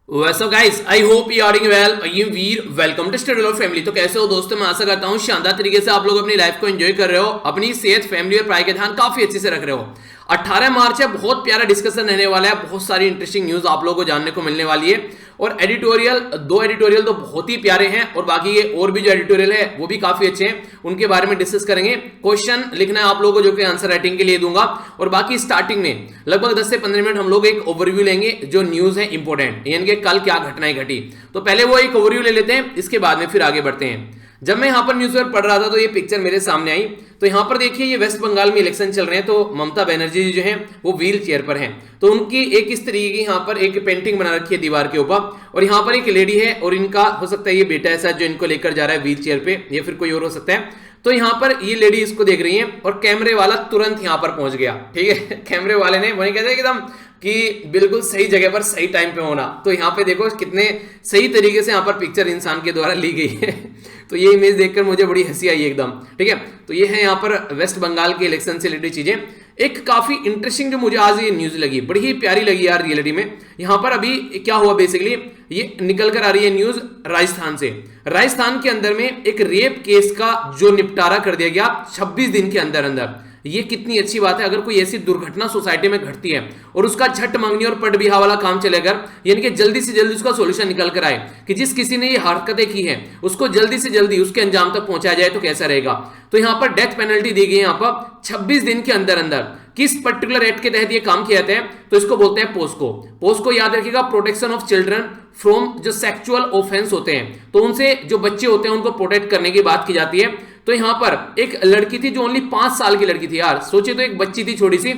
वैसे guys I hope you are doing well. ये we're welcome to study love family. तो कैसे हो दोस्तों, मैं आशा करता हूं शानदार तरीके से आप लोग अपनी लाइफ को एंजॉय कर रहे हो, अपनी सेहत, फैमिली और पढ़ाई का ध्यान काफी अच्छे से रख रहे हो। 18 मार्च है, बहुत प्यारा डिस्कशन रहने वाला है, बहुत सारी इंटरेस्टिंग न्यूज आप लोगों को जानने को मिलने वाली है। और एडिटोरियल, दो एडिटोरियल तो बहुत ही प्यारे हैं और बाकी ये और भी जो एडिटोरियल है वो भी काफी अच्छे हैं, उनके बारे में डिस्कस करेंगे। क्वेश्चन लिखना है आप लोगों को जो कि आंसर राइटिंग के लिए दूंगा। और बाकी स्टार्टिंग में लगभग 10 से 15 मिनट हम लोग एक ओवरव्यू लेंगे जो न्यूज है इंपॉर्टेंट, यानी कि कल क्या घटनाएं घटी। तो पहले वो एक ओवरव्यू ले लेते हैं, इसके बाद में फिर आगे बढ़ते हैं। जब मैं यहाँ पर न्यूज़पेपर पढ़ रहा था तो ये पिक्चर मेरे सामने आई। तो यहाँ पर देखिए, ये वेस्ट बंगाल में इलेक्शन चल रहे हैं, तो ममता बनर्जी जी जो हैं वो व्हील चेयर पर हैं। तो उनकी एक इस तरीके की यहाँ पर एक पेंटिंग बना रखी है दीवार के ऊपर, और यहाँ पर एक लेडी है और इनका हो सकता है ये बेटा ऐसा जो इनको लेकर जा रहा है व्हील चेयर पे, या फिर कोई और हो सकता है। तो यहाँ पर ये लेडी इसको देख रही है और कैमरे वाला तुरंत यहाँ पर पहुंच गया। ठीक है, कैमरे वाले ने वही कहते हैं एकदम कि बिल्कुल सही जगह पर सही टाइम पे होना। तो यहाँ पे देखो कितने सही तरीके से यहाँ पर पिक्चर इंसान के द्वारा ली गई है। तो ये इमेज देखकर मुझे बड़ी हंसी आई एकदम। ठीक है, तो ये है यहाँ पर वेस्ट बंगाल के इलेक्शन से रिलेटेड चीजें। एक काफी इंटरेस्टिंग जो मुझे आज ये न्यूज लगी, बड़ी ही प्यारी लगी यार रियलिटी में। यहाँ पर अभी क्या हुआ, बेसिकली ये निकल कर आ रही है न्यूज राजस्थान से। राजस्थान के अंदर में एक रेप केस का जो निपटारा कर दिया गया 26 दिन के अंदर अंदर। ये कितनी अच्छी बात है। अगर कोई ऐसी दुर्घटना सोसाइटी में घटती है और उसका झट मांगनी और पट बिहा वाला काम चलेगा, यानी कि जल्दी से जल्दी उसका सॉल्यूशन निकल कर आए कि जिस किसी ने ये हरकतें की है उसको जल्दी से जल्दी उसके अंजाम तक पहुंचाया जाए, तो कैसा रहेगा। तो यहां पर डेथ पेनल्टी दी गई है यहाँ पर 26 दिन के अंदर अंदर। किस पर्टिकुलर एक्ट के तहत ये काम किया जाता है, तो इसको बोलते हैं पोस्को। पोस्को याद रखिएगा, प्रोटेक्शन ऑफ चिल्ड्रन फ्रॉम जो सेक्सुअल ऑफेंस होते हैं, तो उनसे जो बच्चे होते हैं उनको प्रोटेक्ट करने की बात की जाती है। तो यहां पर एक लड़की थी जो ओनली 5 साल की लड़की थी यार, सोचिए, तो एक बच्ची थी छोटी सी,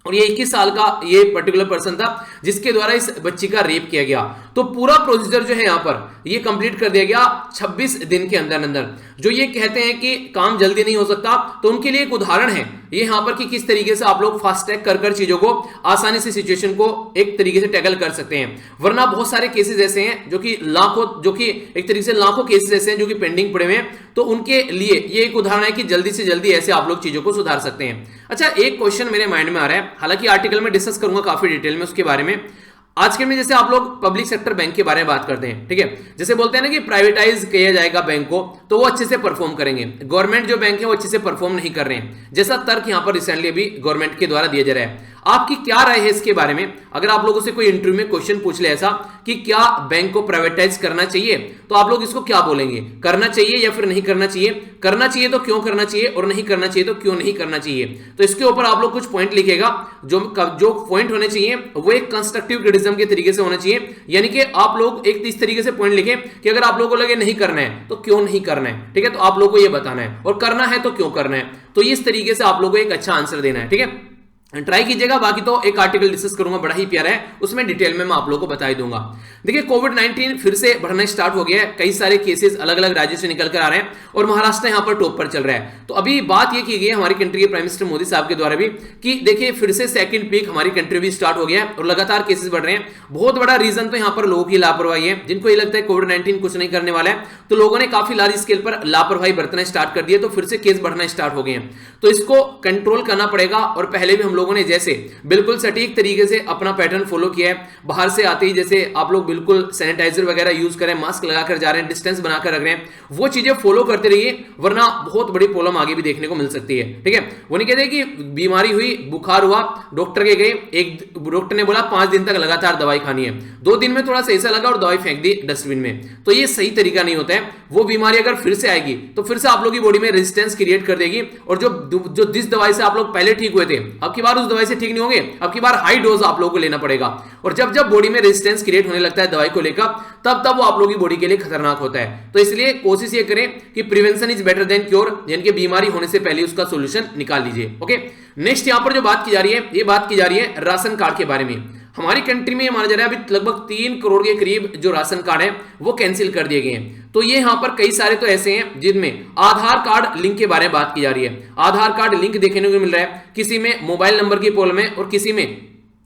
और ये 21 साल का ये पर्टिकुलर पर्सन था जिसके द्वारा इस बच्ची का रेप किया गया। तो पूरा प्रोसीजर जो है यहाँ पर ये कंप्लीट कर दिया गया 26 दिन के अंदर अंदर। जो ये कहते हैं कि काम जल्दी नहीं हो सकता, तो उनके लिए एक उदाहरण है ये यहाँ पर कि किस तरीके से आप लोग फास्ट ट्रैक कर चीजों को आसानी से सिचुएशन को एक तरीके से टैकल कर सकते हैं। वरना बहुत सारे केसेस ऐसे हैं जो कि लाखों, जो कि एक तरीके से लाखों केसेस ऐसे हैं जो कि पेंडिंग पड़े हुए हैं। तो उनके लिए ये एक उदाहरण है कि जल्दी से जल्दी ऐसे आप लोग चीजों को सुधार सकते हैं। अच्छा, एक क्वेश्चन मेरे माइंड में आ रहा है, हालांकि आर्टिकल में डिस्कस करूंगा काफी डिटेल में उसके बारे में। आज के में जैसे आप लोग पब्लिक सेक्टर बैंक के बारे में बात करते हैं, ठीक है, जैसे बोलते हैं ना कि प्राइवेटाइज किया जाएगा बैंक को, तो वो अच्छे से परफॉर्म करेंगे। गवर्नमेंट जो बैंक है वो अच्छे से परफॉर्म नहीं कर रहे हैं, जैसा तर्क यहां पर रिसेंटली अभी गवर्नमेंट के द्वारा दिया जा रहा है। आपकी क्या राय है इसके बारे में? अगर आप लोगों से कोई इंटरव्यू में क्वेश्चन पूछ ले ऐसा कि क्या बैंक को प्राइवेटाइज करना चाहिए, तो आप लोग इसको क्या बोलेंगे? करना चाहिए या फिर नहीं करना चाहिए? करना चाहिए तो क्यों करना चाहिए, और नहीं करना चाहिए तो क्यों नहीं करना चाहिए? तो इसके ऊपर आप लोग कुछ पॉइंट लिखेगा। जो पॉइंट होने चाहिए वो एक कंस्ट्रक्टिव क्रिटिसिज्म के तरीके से होना चाहिए, यानी कि आप लोग एक इस तरीके से पॉइंट लिखें कि अगर आप लोगों को लगे नहीं करना है तो क्यों नहीं करना है, ठीक है, तो आप लोगों को ये बताना है, और करना है तो क्यों करना है। तो इस तरीके से आप लोगों को एक अच्छा आंसर देना है, ठीक है, ट्राई कीजिएगा। बाकी तो एक आर्टिकल डिस्कस करूंगा, बड़ा ही प्यारा है, उसमें डिटेल में मैं आप लोगों को बता ही दूंगा। देखिए, कोविड-19 फिर से बढ़ना स्टार्ट हो गया है, कई सारे केसेस अलग अलग राज्यों से निकल कर आ रहे हैं और महाराष्ट्र यहां पर टॉप पर चल रहा है। तो अभी बात यह की गई है हमारी कंट्री के प्राइम मिनिस्टर मोदी साहब के द्वारा भी कि देखिए फिर से सेकंड पीक हमारी कंट्री भी स्टार्ट हो गया है और लगातार केसेस बढ़ रहे हैं। बहुत बड़ा रीजन तो यहां पर लोगों की लापरवाही है, जिनको ये लगता है कोविड-19 कुछ नहीं करने वाला है, तो लोगों ने काफी लार्ज स्केल पर लापरवाही बरतना स्टार्ट कर दिया, तो फिर से केस बढ़ना स्टार्ट हो गए हैं। तो इसको कंट्रोल करना पड़ेगा। और पहले भी हम लोगों ने जैसे बिल्कुल सटीक तरीके से अपना पैटर्न फॉलो किया है, बाहर से आते ही जैसे आप लोग बिल्कुल सैनिटाइजर वगैरह यूज करें, मास्क लगाकर जा रहे हैं, डिस्टेंस बनाकर रख रहे हैं, वो चीजें फॉलो करते रहिए, वरना बहुत बड़ी प्रॉब्लम आगे भी देखने को मिल सकती है। ठीक है, वो नहीं कहते कि बीमारी हुई, बुखार हुआ, डॉक्टर के गए, एक डॉक्टर ने बोला 5 दिन तक लगातार दवाई खानी है, 2 दिन में थोड़ा सा ऐसा लगा और दवाई फेंक दी डस्टबिन में, तो ये सही तरीका नहीं होता है। वो बीमारी अगर फिर से आएगी तो फिर से आप लोगों की बॉडी में रेजिस्टेंस क्रिएट कर देगी, और जो जिस दवाई से आप लोग पहले ठीक हुए थे, अब की बार उस दवाई से ठीक नहीं होंगे, अब की बार हाई डोज आप लोगों को लेना पड़ेगा। और जब जब बॉडी में रेजिस्टेंस क्रिएट होने लगता है दवाई को लेकर, तब तब वो आप लोगों की बॉडी के लिए खतरनाक होता है। तो इसलिए कोशिश ये करें कि prevention is better than cure, यानी कि बीमारी होने से पहले उसका सॉल्यूशन निकाल लीजिए। ओके, नेक्स्ट यहां पर जो बात की जा रही है, ये बात की जा रही है राशन कार्ड के बारे में। हमारी कंट्री में माना जा रहा है अभी लगभग 3 करोड़ के करीब जो राशन कार्ड है वो कैंसिल कर दिए गए हैं। तो ये यहां पर कई सारे तो ऐसे हैं जिनमें आधार कार्ड लिंक के बारे में बात की जा रही है। आधार कार्ड लिंक देखने को मिल रहा है, किसी में मोबाइल नंबर की प्रॉब्लम है और किसी में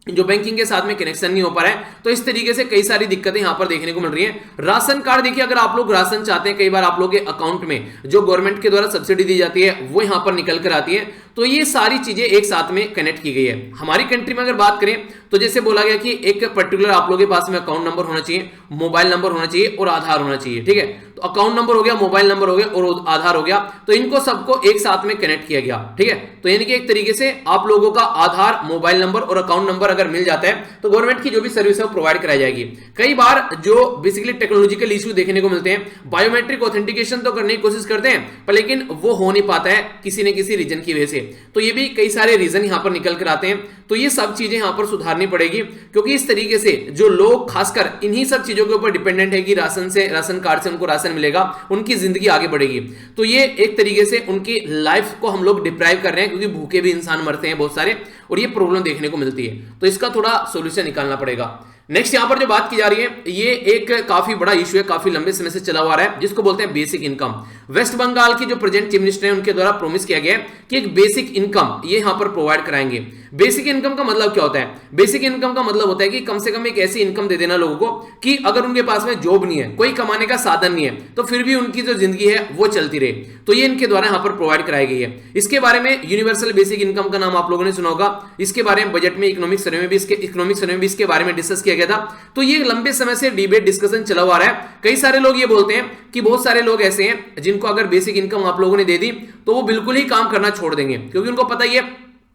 जो बैंकिंग के साथ में कनेक्शन नहीं हो पा रहा है। तो इस तरीके से कई सारी दिक्कतें यहां पर देखने को मिल रही हैं। राशन कार्ड देखिए, अगर आप लोग राशन चाहते हैं, कई बार आप लोगों के अकाउंट में जो गवर्नमेंट के द्वारा सब्सिडी दी जाती है वो यहां पर निकल कर आती है, तो ये सारी चीजें एक साथ में कनेक्ट की गई है। हमारी कंट्री में अगर बात करें तो जैसे बोला गया कि एक पर्टिकुलर आप लोगों के पास में अकाउंट नंबर होना चाहिए, मोबाइल नंबर होना चाहिए और आधार होना चाहिए, ठीक है। तो अकाउंट नंबर हो गया, मोबाइल नंबर हो गया और आधार हो गया, तो इनको सबको एक साथ में कनेक्ट किया गया, ठीक है। तो यानी कि एक तरीके से आप लोगों का आधार, मोबाइल नंबर और अकाउंट नंबर अगर मिल जाता है तो गवर्नमेंट की जो भी सर्विस है वो प्रोवाइड कराई जाएगी। कई बार जो बेसिकली टेक्नोलॉजिकल इश्यू देखने को मिलते हैं, बायोमेट्रिक ऑथेंटिकेशन तो करने की कोशिश करते हैं पर लेकिन वो हो नहीं पाता है किसी न किसी रीजन की वजह से। तो ये भी कई सारे रीजन यहां पर निकल कर आते हैं। तो ये सब चीजें यहां पर सुधारनी पड़ेगी, क्योंकि इस तरीके से जो लोग खासकर इन्हीं सब चीजों के ऊपर डिपेंडेंट है कि राशन कार्ड से उनको राशन मिलेगा, उनकी जिंदगी आगे बढ़ेगी। तो ये एक तरीके से उनकी लाइफ को हम लोग डिप्राइव कर रहे हैं, क्योंकि भूखे भी इंसान मरते हैं बहुत सारे, और ये प्रॉब्लम देखने को मिलती है। तो इसका थोड़ा सोल्यूशन निकालना पड़ेगा। नेक्स्ट यहां पर जो बात की जा रही है, ये एक काफी बड़ा इशू है, काफी लंबे समय से चला हुआ है, जिसको बोलते हैं बेसिक इनकम। वेस्ट बंगाल की जो प्रेजेंट चीफ मिनिस्टर है उनके द्वारा प्रॉमिस किया गया है कि एक बेसिक इनकम ये यहां पर प्रोवाइड कराएंगे। बेसिक इनकम का मतलब क्या होता है? बेसिक इनकम का मतलब होता है कि कम से कम एक ऐसी इनकम दे देना लोगों को कि अगर उनके पास में जॉब नहीं है, कोई कमाने का साधन नहीं है, तो फिर भी उनकी जो जिंदगी है वो चलती रहे। तो ये इनके द्वारा यहां पर प्रोवाइड कराई गई है। इसके बारे में यूनिवर्सल बेसिक इनकम का नाम आप लोगों ने सुना होगा। इसके बारे में बजट में इकोनॉमिक सर्वे में भी इसके बारे में डिस्कस किया गया था। तो ये लंबे समय से डिबेट डिस्कशन चला हुआ है। कई सारे लोग ये बोलते हैं कि बहुत सारे लोग ऐसे हैं जिनको अगर बेसिक इनकम आप लोगों ने दे दी तो वो बिल्कुल ही काम करना छोड़ देंगे, क्योंकि उनको पता ही है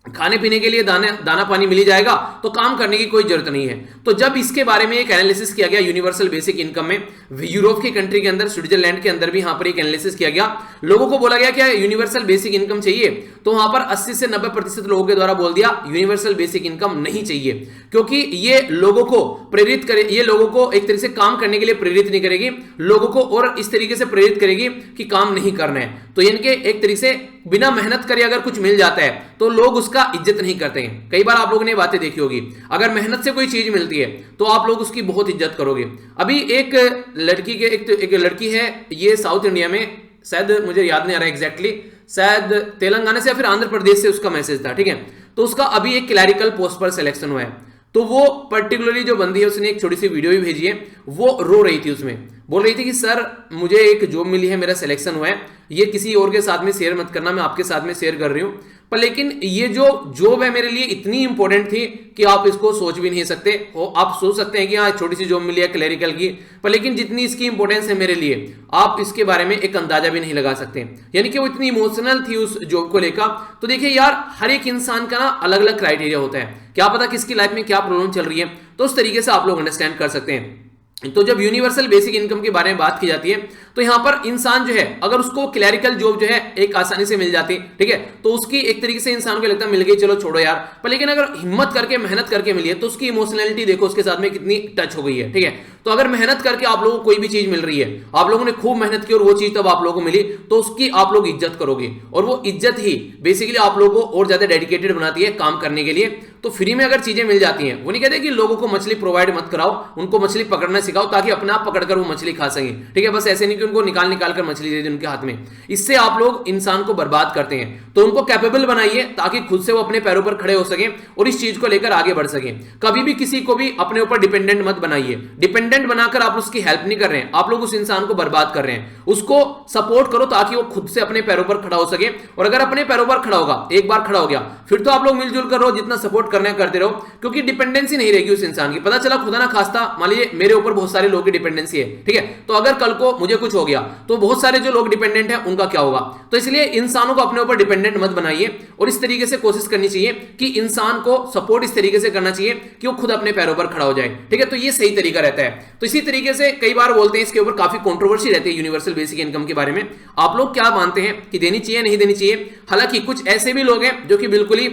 खाने पीने के लिए दाना पानी मिल जाएगा तो काम करने की कोई जरूरत नहीं है। तो जब इसके बारे में एक एनालिसिस किया गया यूनिवर्सल बेसिक इनकम में, यूरोप की कंट्री के अंदर, स्विट्जरलैंड के अंदर भी यहां पर एक एनालिसिस किया गया। लोगों को बोला गया क्या यूनिवर्सल बेसिक इनकम चाहिए, तो वहां पर 80 से 90% लोगों के द्वारा बोल दिया यूनिवर्सल बेसिक इनकम नहीं चाहिए, क्योंकि ये लोगों को प्रेरित करे, ये लोगों को एक तरीके से काम करने के लिए प्रेरित नहीं करेगी, लोगों को और इस तरीके से प्रेरित करेगी कि काम नहीं करना है। तो यानी कि एक तरीके से बिना मेहनत करे अगर कुछ मिल जाता है तो लोग उसका इज्जत नहीं करते हैं। कई बार आप लोगों ने बातें देखी होगी, अगर मेहनत से कोई चीज मिलती है तो आप लोग उसकी बहुत इज्जत करोगे। अभी एक लड़की है, ये साउथ इंडिया में, शायद मुझे याद नहीं आ रहा एग्जैक्टली, शायद तेलंगाना से या फिर आंध्र प्रदेश से उसका मैसेज था, ठीक है। तो उसका अभी एक क्लैरिकल पोस्ट पर सिलेक्शन हुआ है। तो वो पर्टिकुलरली जो बंदी है उसने एक छोटी सी वीडियो भी भेजी है, वो रो रही थी, उसमें बोल रही थी कि सर मुझे एक जॉब मिली है, मेरा सिलेक्शन हुआ है, ये किसी और के साथ में शेयर मत करना, मैं आपके साथ में शेयर कर रही हूं, पर लेकिन ये जो जॉब है मेरे लिए इतनी इंपॉर्टेंट थी कि आप इसको सोच भी नहीं सकते हो। आप सोच सकते हैं कि हाँ छोटी सी जॉब मिली है क्लैरिकल की, पर लेकिन जितनी इसकी इंपॉर्टेंस है मेरे लिए आप इसके बारे में एक अंदाजा भी नहीं लगा सकते। यानी कि वो इतनी इमोशनल थी उस जॉब को लेकर। तो देखिए यार, हर एक इंसान का ना अलग अलग क्राइटेरिया होता है, क्या पता किसकी लाइफ में क्या प्रॉब्लम चल रही है, तो उस तरीके से आप लोग अंडरस्टैंड कर सकते हैं। तो जब यूनिवर्सल बेसिक इनकम के बारे में बात की जाती है तो यहां पर इंसान जो है अगर उसको क्लैरिकल जॉब जो है एक आसानी से मिल जाती, ठीक है, तो उसकी एक तरीके से इंसान को लगता है मिल गई चलो छोड़ो यार, पर लेकिन अगर हिम्मत करके मेहनत करके मिली है तो उसकी इमोशनलिटी देखो उसके साथ में कितनी टच हो गई है, ठीक है। तो अगर मेहनत करके आप लोगों को कोई भी चीज मिल रही है, आप लोगों ने खूब मेहनत की और वो चीज तब आप लोगों को मिली, तो उसकी आप लोग इज्जत करोगे, और वो इज्जत ही बेसिकली आप लोगों को और ज्यादा डेडिकेटेड बनाती है काम करने के लिए। तो फ्री में अगर चीजें मिल जाती हैं, वो नहीं कहते कि लोगों को मछली प्रोवाइड मत कराओ, उनको मछली पकड़ना सिखाओ ताकि अपने आप पकड़कर वो मछली खा सके, ठीक है। बस ऐसे नहीं कि उनको निकाल कर मछली दे दी उनके हाथ में, इससे आप लोग इंसान को बर्बाद करते हैं। तो उनको कैपेबल बनाइए ताकि खुद से वो अपने पैरों पर खड़े हो सके और इस चीज को लेकर आगे बढ़ सके। कभी भी किसी को भी अपने ऊपर डिपेंडेंट मत बनाइए। डिपेंडेंट बनाकर आप उसकी हेल्प नहीं कर रहे हैं, आप लोग उस इंसान को बर्बाद कर रहे हैं। उसको सपोर्ट करो ताकि वो खुद से अपने पैरों पर खड़ा हो सके, और अगर अपने पैरों पर खड़ा होगा, एक बार खड़ा हो गया, फिर तो आप लोग मिलजुल कर रहो, जितना सपोर्ट करना है करते रहो, क्योंकि डिपेंडेंसी नहीं रहेगी उस इंसान की। पता चला खुदा ना खास्ता मान लीजिए मेरे ऊपर बहुत सारे लोगों की डिपेंडेंसी है, ठीक है, तो अगर कल को मुझे कुछ हो गया तो बहुत सारे जो लोग डिपेंडेंट हैं उनका क्या होगा। तो इसलिए इंसानों को अपने ऊपर डिपेंडेंट मत बनाइए, और इस तरीके से कोशिश करनी चाहिए कि इंसान को सपोर्ट इस तरीके से करना चाहिए कि वो खुद अपने पैरों पर खड़ा हो जाए, ठीक है। तो ये सही तरीका रहता है। तो इसी तरीके से कई बार बोलते हैं, इसके ऊपर काफी कंट्रोवर्सी रहती है यूनिवर्सल बेसिक इनकम के बारे में। आप लोग क्या मानते हैं कि देनी चाहिए नहीं देनी चाहिए? हालांकि कुछ ऐसे भी लोग हैं जो कि बिल्कुल ही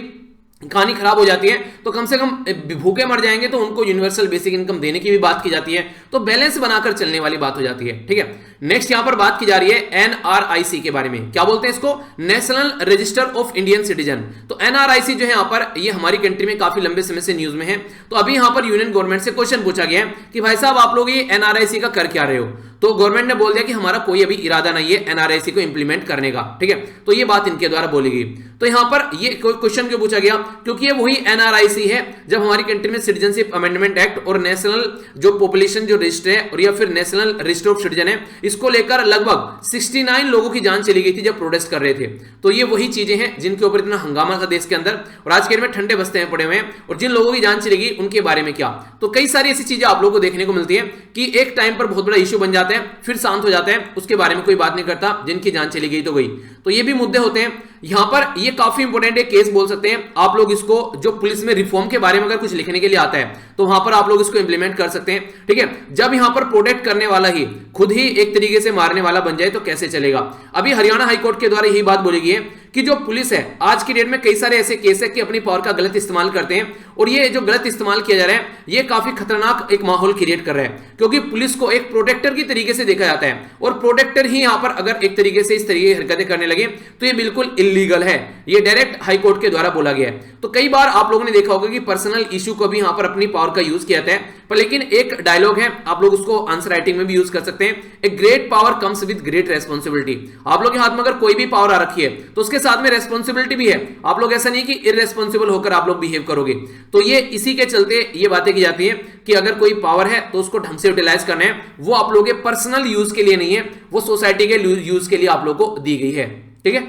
कहानी खराब हो जाती है, तो कम से कम भूखे मर जाएंगे तो उनको यूनिवर्सल बेसिक इनकम देने की भी बात की जाती है। तो बैलेंस बनाकर चलने वाली बात हो जाती है, ठीक है। नेक्स्ट यहां पर बात की जा रही है एनआरआईसी के बारे में। क्या बोलते हैं इसको? National register of Indian citizen. तो एनआरआईसी जो है यहां पर, ये हमारी कंट्री में काफी लंबे समय से न्यूज में है। तो अभी यहां पर यूनियन गवर्नमेंट से क्वेश्चन पूछा गया है कि भाई साहब आप लोग ये एनआरआईसी का कर क्या रहे हो? तो गवर्नमेंट ने बोल दिया कि हमारा कोई अभी इरादा नहीं है एनआरआईसी को इंप्लीमेंट करने का, ठीक है। तो ये बात इनके द्वारा बोली गई। तो यहां पर ये क्वेश्चन क्यों पूछा गया, क्योंकि ये वही एनआरआईसी है जब हमारी कंट्री में सिटीजनशिप अमेंडमेंट एक्ट और नेशनल जो पॉपुलेशन जो रजिस्टर है और या फिर नेशनल रजिस्टर ऑफ सिटीजन है, इसको लेकर लगभग 69 लोगों की जान चली गई थी जब प्रोटेस्ट कर रहे थे। तो ये वही चीजें हैं जिनके ऊपर इतना हंगामा था देश के अंदर, और आज के डेट में ठंडे बस्ते में पड़े हुए हैं। और जिन लोगों की जान चली गई उनके बारे में क्या, तो कई सारी ऐसी चीजें आप लोगों को देखने को मिलती है कि एक टाइम पर बहुत बड़ा इश्यू बन जाता है, फिर शांत हो जाता है, उसके बारे में कोई बात नहीं करता, जिनकी जान चली गई तो गई। तो ये भी मुद्दे होते हैं यहां पर। ये काफी इंपॉर्टेंट है केस बोल सकते हैं आप लोग इसको, जो पुलिस में रिफॉर्म के बारे में अगर कुछ लिखने के लिए आता है तो वहां पर आप लोग इसको इंप्लीमेंट कर सकते हैं, ठीक है। जब यहां पर प्रोटेक्ट करने वाला ही खुद ही एक तरीके से मारने वाला बन जाए तो कैसे चलेगा। अभी हरियाणा हाईकोर्ट के द्वारा यही बात बोली गई है कि जो पुलिस है आज की डेट में कई सारे ऐसे केस है कि अपनी पावर का गलत इस्तेमाल करते हैं, और ये जो गलत इस्तेमाल किया जा रहा है ये काफी खतरनाक एक माहौल क्रिएट कर रहा है, क्योंकि पुलिस को एक प्रोटेक्टर की तरीके से देखा जाता है, और प्रोटेक्टर ही यहां पर अगर एक तरीके से इस तरीके की हरकतें करने लगे तो ये बिल्कुल इल्लीगल है। ये डायरेक्ट हाईकोर्ट के द्वारा बोला गया है। तो कई बार आप लोगों ने देखा होगा कि पर्सनल इश्यू को भी यहां पर अपनी पावर का यूज किया जाता है, पर लेकिन एक डायलॉग है, आप लोग उसको आंसर राइटिंग में भी यूज कर सकते हैं, a great power comes with great responsibility. आप लोग के हाथ में अगर कोई भी पावर आ रखी है तो उसके साथ में रेस्पॉन्सिबिलिटी भी है। आप लोग ऐसा नहीं कि इररेस्पॉन्सिबल होकर आप लोग बिहेव करोगे। तो ये इसी के चलते ये बातें की जाती हैं कि अगर कोई पावर है तो उसको ढंग से यूटिलाइज करना है, वो आप लोगों के पर्सनल यूज के लिए नहीं है, वो सोसाइटी के यूज के लिए आप लोगों को दी गई है, ठीक है।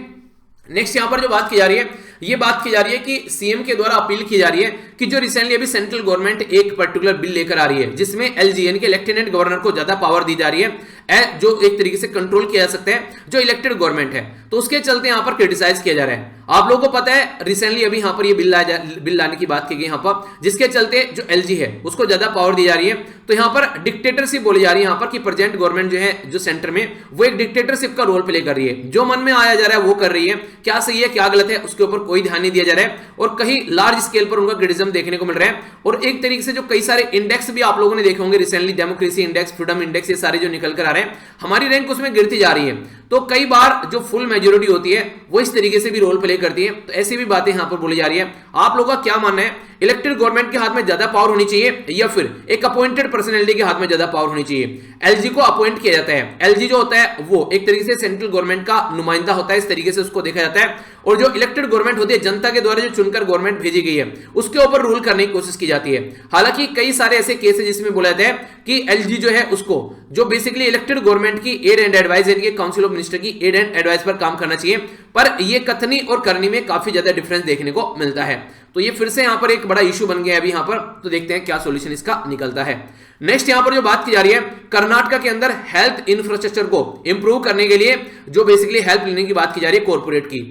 नेक्स्ट यहां पर जो बात की जा रही है, ये बात की जा रही है कि सीएम के द्वारा अपील की जा रही है कि जो रिसेंटली अभी सेंट्रल गवर्नमेंट एक पर्टिकुलर बिल लेकर आ रही है जिसमें एलजीएन के लेफ्टिनेंट गवर्नर को ज्यादा पावर दी जा रही है, जो एक तरीके से कंट्रोल किया जा सकता है जो इलेक्टेड गवर्नमेंट है, तो उसके चलते यहां पर क्रिटिसाइज किया जा रहा है। आप लोगों को पता है रिसेंटली अभी यहां पर ये बिल लाने की बात की गई यहां पर, जिसके चलते जो एलजी है उसको ज्यादा पावर दी जा रही है। तो यहां पर डिक्टेटरशिप बोली जा रही है यहां पर कि प्रेजेंट गवर्नमेंट जो है जो सेंटर में वो एक डिक्टेटरशिप का रोल प्ले कर रही है, जो मन में आया जा रहा है वो कर रही है, क्या सही है क्या गलत है उसके ऊपर कोई ध्यान नहीं दिया जा रहा है, और कहीं लार्ज स्केल पर उनका क्रिटिसिज्म देखने को मिल रहा है। और एक तरीके से जो कई सारे इंडेक्स भी आप लोगों ने देखे होंगे recently, democracy index, freedom index, ये सारे जो निकल कर आ रहे हैं, हमारी रैंक उसमें गिरती जा रही है। तो कई बार जो फुल मेजोरिटी होती है वो इस तरीके से भी रोल प्ले करती है। तो ऐसी भी बातें यहां पर बोली जा रही है। आप लोगों का क्या मानना है, इलेक्टेड गवर्नमेंट के हाथ में ज्यादा पावर होनी चाहिए या फिर एक अपॉइंटेड पर्सनैलिटी के हाथ में ज्यादा पावर होनी चाहिए? एलजी को अपॉइंट किया जाता है, एलजी जो होता है वो एक तरीके से सेंट्रल गवर्नमेंट का नुमाइंदा होता है, इस तरीके से उसको देखा जाता है। और जो इलेक्टेड गवर्नमेंट होती है जनता के द्वारा जो चुनकर गवर्नमेंट भेजी गई है उसके ऊपर रूल करने की कोशिश की जाती है। हालांकि कई सारे ऐसे केस है जिसमें बोला जाता है कि एलजी जो है उसको जो बेसिकली इलेक्टेड गवर्नमेंट की एड एंड एडवाइस यानी कि काउंसिल ऑफ मिनिस्टर की एड एंड एडवाइस पर काम करना चाहिए, पर ये कथनी और करनी में काफी ज्यादा डिफरेंस देखने को मिलता है। तो ये फिर से यहां पर एक बड़ा इशू बन गया है अभी यहां पर, तो देखते हैं क्या सॉल्यूशन इसका निकलता है। नेक्स्ट यहां पर जो बात की जा रही है कर्नाटक के अंदर हेल्थ इंफ्रास्ट्रक्चर को इंप्रूव करने के लिए जो बेसिकली हेल्प लेने की बात की जा रही है कॉर्पोरेट की।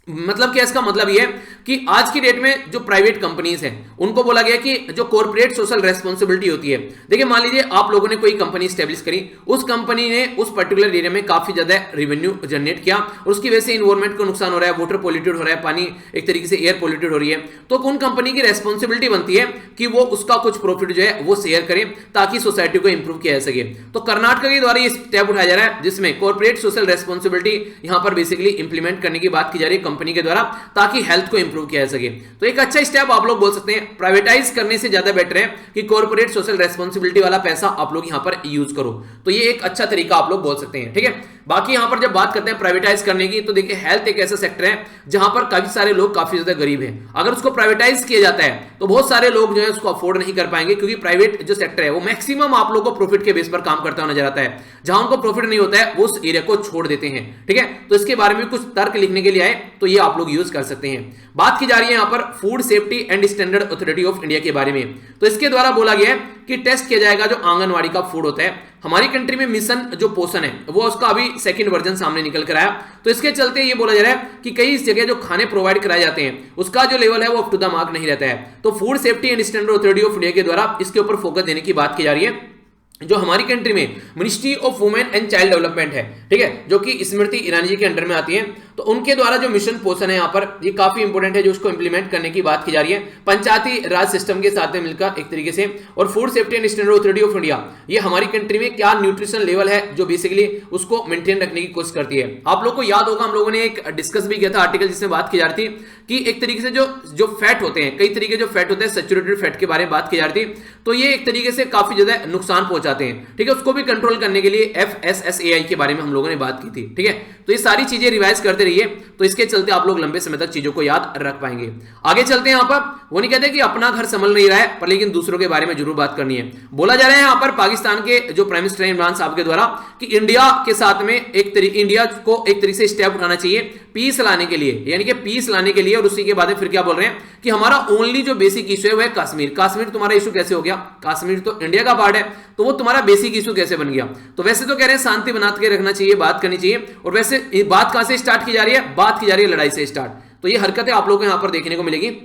मतलब क्या, इसका मतलब यह कि आज की डेट में जो प्राइवेट कंपनीज हैं उनको बोला गया कि जो कॉर्पोरेट सोशल रेस्पॉन्सिबिलिटी होती है, देखिए मान लीजिए आप लोगों ने कोई कंपनी स्टैब्लिश करी, उस कंपनी ने उस पर्टिकुलर एरिया में काफी ज्यादा रेवेन्यू जनरेट किया और उसकी वजह से इन्वायरमेंट को नुकसान हो रहा है, वाटर पॉल्यूटेड हो रहा है, पानी एक तरीके से एयर पॉल्यूटेड हो रही है, तो उन कंपनी की रेस्पॉन्सिबिलिटी बनती है कि वो उसका कुछ प्रॉफिट जो है वो शेयर करें ताकि सोसाइटी को इंप्रूव किया जा सके। तो कर्नाटक के द्वारा ये स्टेप उठाया जा रहा है जिसमें कॉर्पोरेट सोशल रेस्पॉन्सिबिलिटी यहां पर बेसिकली इंप्लीमेंट करने की बात की जा रही है कंपनी के द्वारा ताकि हेल्थ को इंप्रूव किया जा सके। तो एक अच्छा स्टेप आप लोग बोल सकते हैं, प्राइवेटाइज करने से ज्यादा बेटर है कि कॉर्पोरेट सोशल रेस्पॉन्सिबिलिटी वाला पैसा आप लोग यहां पर यूज करो। तो ये एक अच्छा तरीका आप लोग बोल सकते हैं, ठीक है। बाकी यहां पर जब बात करते हैं प्राइवेटाइज करने की, तो देखिए हेल्थ एक ऐसा सेक्टर है जहां पर काफी सारे लोग काफी ज्यादा गरीब हैं। अगर उसको प्राइवेटाइज किया जाता है तो बहुत सारे लोग जो है उसको अफोर्ड नहीं कर पाएंगे, क्योंकि प्राइवेट जो सेक्टर है वो मैक्सिमम आप लोग को प्रॉफिट के बेस पर काम करता हुआ नजर आता है। जहां उनको प्रॉफिट नहीं होता है वो उस एरिया को छोड़ देते हैं, ठीक है। तो इसके बारे में कुछ तर्क लिखने के लिए आए तो ये आप लोग यूज कर सकते हैं। बात की जा रही है यहां पर food safety and standard authority of India के बारे में। तो इसके द्वारा बोला गया है कि टेस्ट किया जाएगा जो आंगनवाड़ी का फूड होता है। हमारी कंट्री में मिशन जो पोषण है वो उसका अभी सेकंड वर्जन सामने निकल कर आया, तो इसके चलते ये बोला जा रहा है कि कई जगह जो खाने प्रोवाइड कराए जाते हैं उसका जो लेवल है वो अप टू द मार्क नहीं रहता है। तो food safety and standard authority of India के द्वारा इसके ऊपर फोकस देने की बात की जा रही है, जो हमारी कंट्री में ministry of women and child development है, ठीक है, जो कि स्मृति ईरानी जी के अंडर में आती है। तो उनके द्वारा जो मिशन पोषण है यहाँ पर ये काफी इंपॉर्टेंट है, जो उसको इंप्लीमेंट करने की बात की जा रही है पंचायती राज सिस्टम के साथ में मिलकर एक तरीके से। और food safety and standard authority of India, ये हमारी कंट्री में क्या न्यूट्रिशन लेवल है जो बेसिकली उसको मेंटेन रखने की कोशिश करती है। आप लोग को याद होगा हम लोगों ने एक डिस्कस भी किया था आर्टिकल जिसमें बात की जा रही थी कि एक तरीके से जो फैट होते हैं, कई तरीके जो फैट होते हैं सैचुरेटेड फैट के बारे में बात की जा रही थी, तो ये एक तरीके से काफी ज्यादा नुकसान पहुंचाते हैं, ठीक है। उसको भी कंट्रोल करने के लिए FSSAI के बारे में हम लोगों ने बात की थी, ठीक है। तो ये सारी चीजें रिवाइज करते रहिए, तो इसके चलते आप लोग लंबे समय तक चीजों को याद रख पाएंगे। आगे चलते हैं। यहाँ पर वो नहीं कहते कि अपना घर संभल नहीं रहा है, पर लेकिन दूसरों के बारे में जरूर बात करनी है। बोला जा रहा है यहाँ पर पाकिस्तान के जो प्राइम मिनिस्टर इमरान साहब के द्वारा कि इंडिया के साथ में इंडिया को एक तरीके से स्टेप उठाना चाहिए पीस लाने के लिए, यानी कि पीस लाने के लिए। और उसी के बाद फिर क्या बोल रहे हैं कि हमारा ओनली जो बेसिक इशू है वो है कश्मीर। कश्मीर तुम्हारा इशू कैसे हो गया? कश्मीर तो इंडिया का पार्ट है, तो वो तुम्हारा बेसिक इशू कैसे बन गया? तो वैसे तो कह रहे हैं शांति बना के रखना चाहिए, बात करनी चाहिए। और वैसे बात कहां से स्टार्ट की जा रही है? बात की जा रही है लड़ाई से स्टार्ट। तो ये हरकतें आप लोगों को यहां पर देखने को मिलेगी।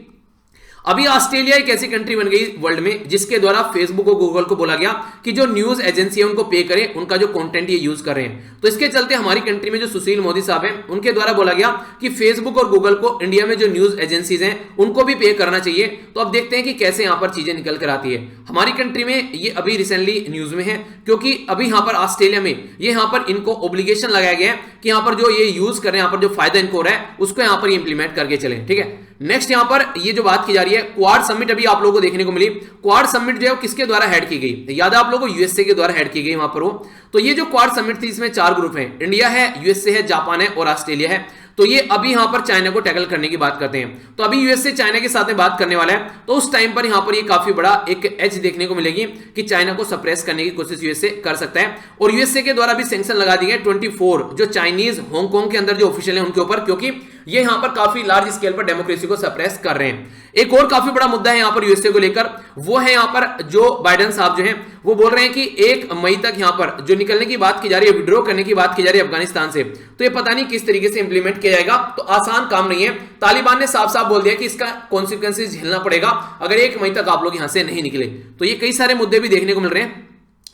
अभी ऑस्ट्रेलिया एक ऐसी कंट्री बन गई वर्ल्ड में जिसके द्वारा फेसबुक और गूगल को बोला गया कि जो न्यूज एजेंसी है उनको पे करें, उनका जो कंटेंट ये यूज कर रहे हैं। तो इसके चलते हमारी कंट्री में जो सुशील मोदी साहब हैं उनके द्वारा बोला गया कि फेसबुक और गूगल को इंडिया में जो न्यूज एजेंसीज हैं उनको भी पे करना चाहिए। तो अब देखते हैं कि कैसे यहां पर चीजें निकल कर आती है। हमारी कंट्री में ये अभी रिसेंटली न्यूज में है, क्योंकि अभी यहां पर ऑस्ट्रेलिया में ये यहां पर इनको ऑब्लिगेशन लगाया गया है कि यहां पर जो ये यूज कर रहे हैं, यहां पर जो फायदा इनको हो रहा है उसको यहां पर इंप्लीमेंट करके चले, ठीक है। नेक्स्ट यहां पर ये जो बात की जा रही है क्वाड समिट, अभी आप लोगों को देखने को मिली। क्वाड समिट जो है किसके द्वारा हेड की गई? याद है आप लोगों को? यूएसए के द्वारा हेड की गई वहां पर वो। तो ये जो क्वाड समिट थी इसमें 4 ग्रुप हैं, इंडिया है, यूएसए है, जापान है और ऑस्ट्रेलिया है। तो ये अभी यहां पर चाइना को टैकल करने की बात करते हैं। तो अभी यूएसए चाइना के साथ में बात करने वाला है, तो उस टाइम पर यहां पर ये काफी बड़ा एक एज देखने को मिलेगी कि चाइना को सप्रेस करने की कोशिश यूएसए कर सकता है। और यूएसए के द्वारा भी सैंक्शन लगा दिए 24 जो चाइनीज हांगकांग के अंदर जो ऑफिशियल है उनके ऊपर, क्योंकि ये यहां पर काफी लार्ज स्केल पर डेमोक्रेसी को सप्रेस कर रहे हैं। एक और काफी बड़ा मुद्दा है यहां पर यूएसए को लेकर, वो है यहां पर जो बाइडेन साहब जो हैं वो बोल रहे हैं कि 1 मई तक यहां पर जो निकलने की बात की जा रही है, विड्रॉ करने की बात की जा रही है अफगानिस्तान से, तो ये पता नहीं किस तरीके से इंप्लीमेंट किया जाएगा। तो आसान काम नहीं है। तालिबान ने साफ साफ बोल दिया कि इसका कॉन्सिक्वेंसेस झेलना पड़ेगा अगर 1 मई तक आप लोग यहां से नहीं निकले। तो ये कई सारे मुद्दे भी देखने को मिल रहे हैं,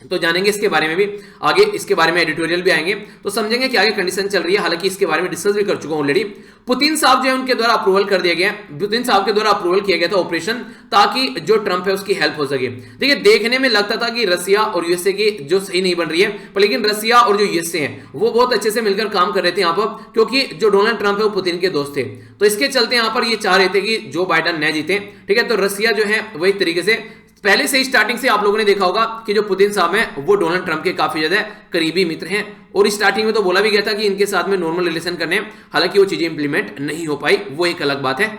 तो जानेंगे इसके बारे में भी आगे, इसके बारे में एडिटोरियल भी आएंगे तो समझेंगे कि आगे कंडीशन चल रही है। हालांकि इसके बारे में डिस्कस भी कर चुका हूं ऑलरेडी। पुतिन साहब जो है उनके द्वारा अप्रूवल कर दिया गया, पुतिन साहब के द्वारा अप्रूवल किया गया था ऑपरेशन, ताकि जो ट्रंप है उसकी हेल्प हो सके। देखिए देखने में लगता था कि रसिया और यूएसए की जो सही नहीं बन रही है, पर लेकिन रसिया और जो यूएसए हैं वो बहुत अच्छे से मिलकर काम कर रहे थे यहाँ पर, क्योंकि जो डोनाल्ड ट्रंप है वो पुतिन के दोस्त थे। तो इसके चलते यहाँ पर ये चाह रहे थे कि जो बाइडेन न जीते, ठीक है। तो रसिया जो है वो एक तरीके से पहले से ही स्टार्टिंग से आप लोगों ने देखा होगा कि जो पुतिन साहब हैं वो डोनाल्ड ट्रंप के काफी ज्यादा करीबी मित्र हैं। और स्टार्टिंग में तो बोला भी गया था कि इनके साथ में नॉर्मल रिलेशन करने, हालांकि वो चीजें इंप्लीमेंट नहीं हो पाई, वो एक अलग बात है।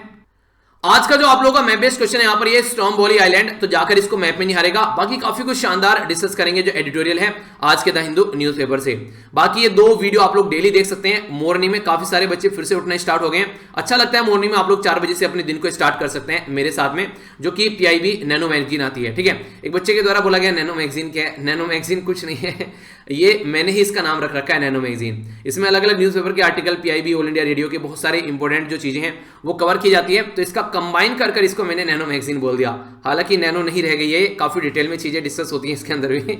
आज का जो आप लोगों का मैप बेस्ड क्वेश्चन है यहाँ पर ये स्ट्रॉम्बोली आइलैंड, तो जाकर इसको मैप में नहीं हारेगा। बाकी काफी कुछ शानदार डिस्कस करेंगे जो एडिटोरियल है आज के द हिंदू न्यूज़पेपर से। बाकी ये 2 वीडियो आप लोग डेली देख सकते हैं। मॉर्निंग में काफी सारे बच्चे फिर से उठना स्टार्ट हो गए हैं, अच्छा लगता है। मॉर्निंग में आप लोग 4 बजे से अपने दिन को स्टार्ट कर सकते हैं मेरे साथ में, जो कि PIB नैनो मैगजीन आती है, ठीक है। एक बच्चे के द्वारा बोला गया नैनो मैगजीन क्या है? नैनो मैगजीन कुछ नहीं है, ये मैंने ही इसका नाम रख रखा है नैनो मैगजीन। इसमें अलग अलग न्यूज़पेपर के article, PIB all India radio के बहुत सारे इंपॉर्टेंट जो चीजें हैं वो कवर की जाती है। तो इसका कंबाइन कर इसको मैंने नैनो मैगजीन बोल दिया, हालांकि नैनो नहीं रह गई है, काफी डिटेल में चीजें डिस्कस होती हैं इसके अंदर भी।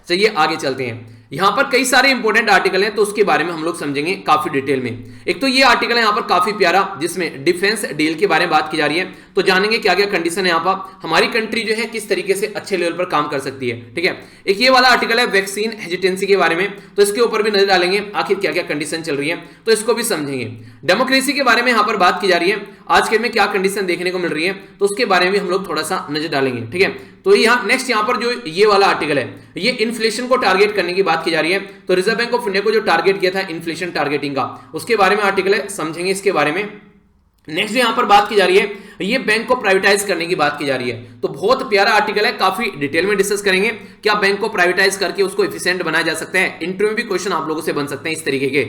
चलिए आगे चलते हैं। यहां पर कई सारे इंपॉर्टेंट आर्टिकल हैं, तो उसके बारे में हम लोग समझेंगे काफी डिटेल में। एक तो ये आर्टिकल है यहां पर काफी प्यारा, जिसमें डिफेंस डील के बारे में बात की जा रही है। तो जानेंगे क्या क्या कंडीशन है यहां पर, हमारी कंट्री जो है किस तरीके से अच्छे लेवल पर काम कर सकती है, ठीक है। एक ये वाला आर्टिकल है वैक्सीन हेजिटेंसी के बारे में, तो इसके ऊपर भी नजर डालेंगे आखिर क्या क्या कंडीशन चल रही है, तो इसको भी समझेंगे। डेमोक्रेसी के बारे में यहां पर बात की जा रही है, आज के में क्या कंडीशन देखने को मिल रही है, तो उसके बारे में भी हम लोग थोड़ा सा नजर डालेंगे, ठीक है। तो यहाँ नेक्स्ट यहाँ पर जो ये वाला आर्टिकल है, ये इन्फ्लेशन को टारगेट करने की बात की जा रही है। तो रिजर्व बैंक ऑफ इंडिया को जो टारगेट किया था इन्फ्लेशन टारगेटिंग का, उसके बारे में आर्टिकल है, समझेंगे इसके बारे में। नेक्स्ट यहां पर बात की जा रही है, ये बैंक को प्राइवेटाइज करने की बात की जा रही है। तो बहुत प्यारा आर्टिकल है, काफी डिटेल में डिस्कस करेंगे क्या बैंक को प्राइवेटाइज करके उसको एफिशिएंट बनाया जा सकता है। इंटरव्यू में भी क्वेश्चन आप लोगों से बन सकते हैं इस तरीके के।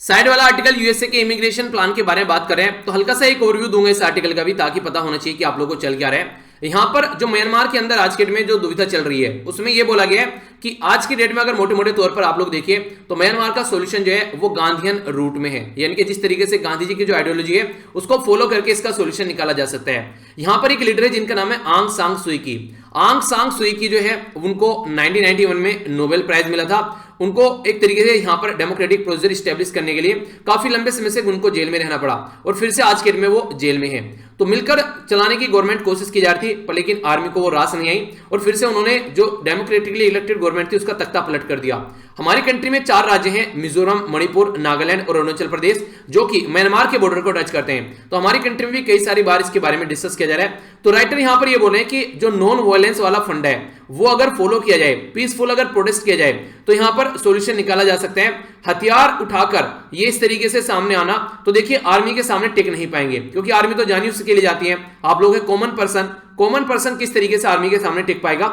साइड वाला आर्टिकल यूएसए के इमिग्रेशन प्लान के बारे में बात कर रहे हैं, तो हल्का सा एक ओवरव्यू दूंगा इस आर्टिकल का भी, ताकि पता होना चाहिए कि आप लोगों को चल क्या रहा है। यहां पर जो म्यांमार के अंदर आज के डेट में जो दुविधा चल रही है उसमें यह बोला गया है कि आज की डेट में अगर मोटे मोटे तौर पर आप लोग देखिए तो म्यांमार का सॉल्यूशन जो है वो गांधीयन रूट में है, यानी कि जिस तरीके से गांधी जी की जो आइडियोलॉजी है उसको फॉलो करके इसका सॉल्यूशन निकाला जा सकता है। यहां पर एक लीडर है जिनका नाम है आंग सान सुई की। आंग सान सुई की जो है उनको 1991 में नोबेल प्राइज मिला था। उनको एक तरीके से यहां पर डेमोक्रेटिक प्रोसीजर स्टैब्लिश करने के लिए काफी लंबे समय से उनको जेल में रहना पड़ा और फिर से आज के दिन में वो जेल में है। तो मिलकर चलाने की गवर्नमेंट कोशिश की जा रही थी पर लेकिन आर्मी को वो रास नहीं आई और फिर से उन्होंने जो डेमोक्रेटिकली इलेक्टेड गवर्नमेंट थी उसका तख्ता पलट कर दिया। हमारी कंट्री में 4 राज्य हैं, मिजोरम, मणिपुर, नागालैंड और अरुणाचल प्रदेश, जो कि म्यांमार के बॉर्डर को टच करते हैं। तो हमारी कंट्री में भी कई सारी बार इसके बारे में डिस्कस किया जा रहा है। तो राइटर यहां पर ये बोल रहे हैं कि जो नॉन वायलेंस वाला फंड है वो अगर फॉलो किया जाए, पीसफुल अगर प्रोटेस्ट किया जाए तो यहां पर सॉल्यूशन निकाला जा सकता है। हथियार उठाकर ये इस तरीके से सामने आना तो देखिए आर्मी के सामने टिक नहीं पाएंगे, क्योंकि आर्मी तो जानी उसके लिए जाती है। आप लोग हैं कॉमन पर्सन किस तरीके से आर्मी के सामने टिक पाएगा,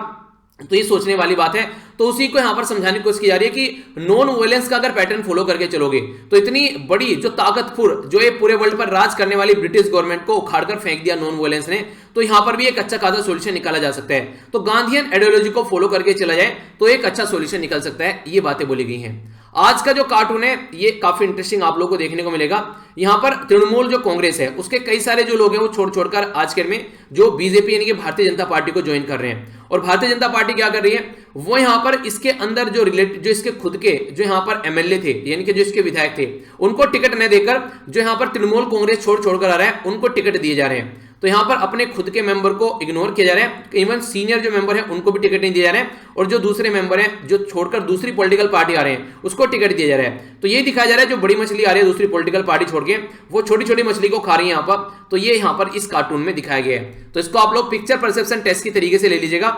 तो ये सोचने वाली बात है। तो उसी को यहां पर समझाने की कोशिश की जा रही है कि नॉन वायलेंस का अगर पैटर्न फॉलो करके चलोगे तो इतनी बड़ी जो ताकतवर जो ये पूरे वर्ल्ड पर राज करने वाली ब्रिटिश गवर्नमेंट को उखाड़कर फेंक दिया नॉन वायलेंस ने, तो यहां पर भी एक अच्छा खासा सॉल्यूशन निकाला जा सकता है। तो गांधीयन आइडियोलॉजी को फॉलो करके चला जाए तो एक अच्छा सॉल्यूशन निकल सकता है। ये बातें बोली गई हैं। आज का जो कार्टून है ये काफी इंटरेस्टिंग आप लोगों को देखने को मिलेगा। यहां पर तृणमूल जो कांग्रेस है उसके कई सारे जो लोग हैं वो छोड़कर आज के में जो बीजेपी यानी कि भारतीय जनता पार्टी को ज्वाइन कर रहे हैं। और भारतीय जनता पार्टी क्या कर रही है, वो यहां पर इसके अंदर जो इसके खुद के जो यहां पर एमएलए थे यानी कि जो इसके विधायक थे उनको टिकट न देकर जो यहां पर तृणमूल कांग्रेस छोड़कर आ रहा है उनको टिकट दिए जा रहे हैं। तो यहां पर अपने खुद के मेंबर को इग्नोर किया जा रहा है, इवन सीनियर जो मेंबर है उनको भी टिकट नहीं दिया जा रहा है, और जो दूसरे मेंबर हैं जो छोड़कर दूसरी पॉलिटिकल पार्टी आ रहे हैं उसको टिकट दिया जा रहा है। तो ये दिखाया जा रहा है जो बड़ी मछली आ रही है दूसरी पॉलिटिकल पार्टी छोड़ के वो छोटी छोटी मछली को खा रही है यहां पर। तो ये यहां पर इस कार्टून में दिखाया गया है। तो इसको आप लोग पिक्चर परसेप्शन टेस्ट की तरीके से ले लीजिएगा।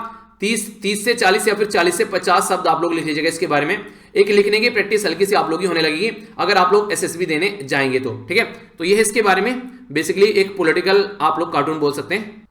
30 से 40 या फिर 40 से 50 शब्द आप लोग लिख लीजिएगा इसके बारे में। एक लिखने की प्रैक्टिस हल्की सी आप लोग की होने लगेगी अगर आप लोग एसएसबी देने जाएंगे तो, ठीक है। तो ये है इसके बारे में बेसिकली एक पॉलिटिकल आप लोग कार्टून बोल सकते हैं।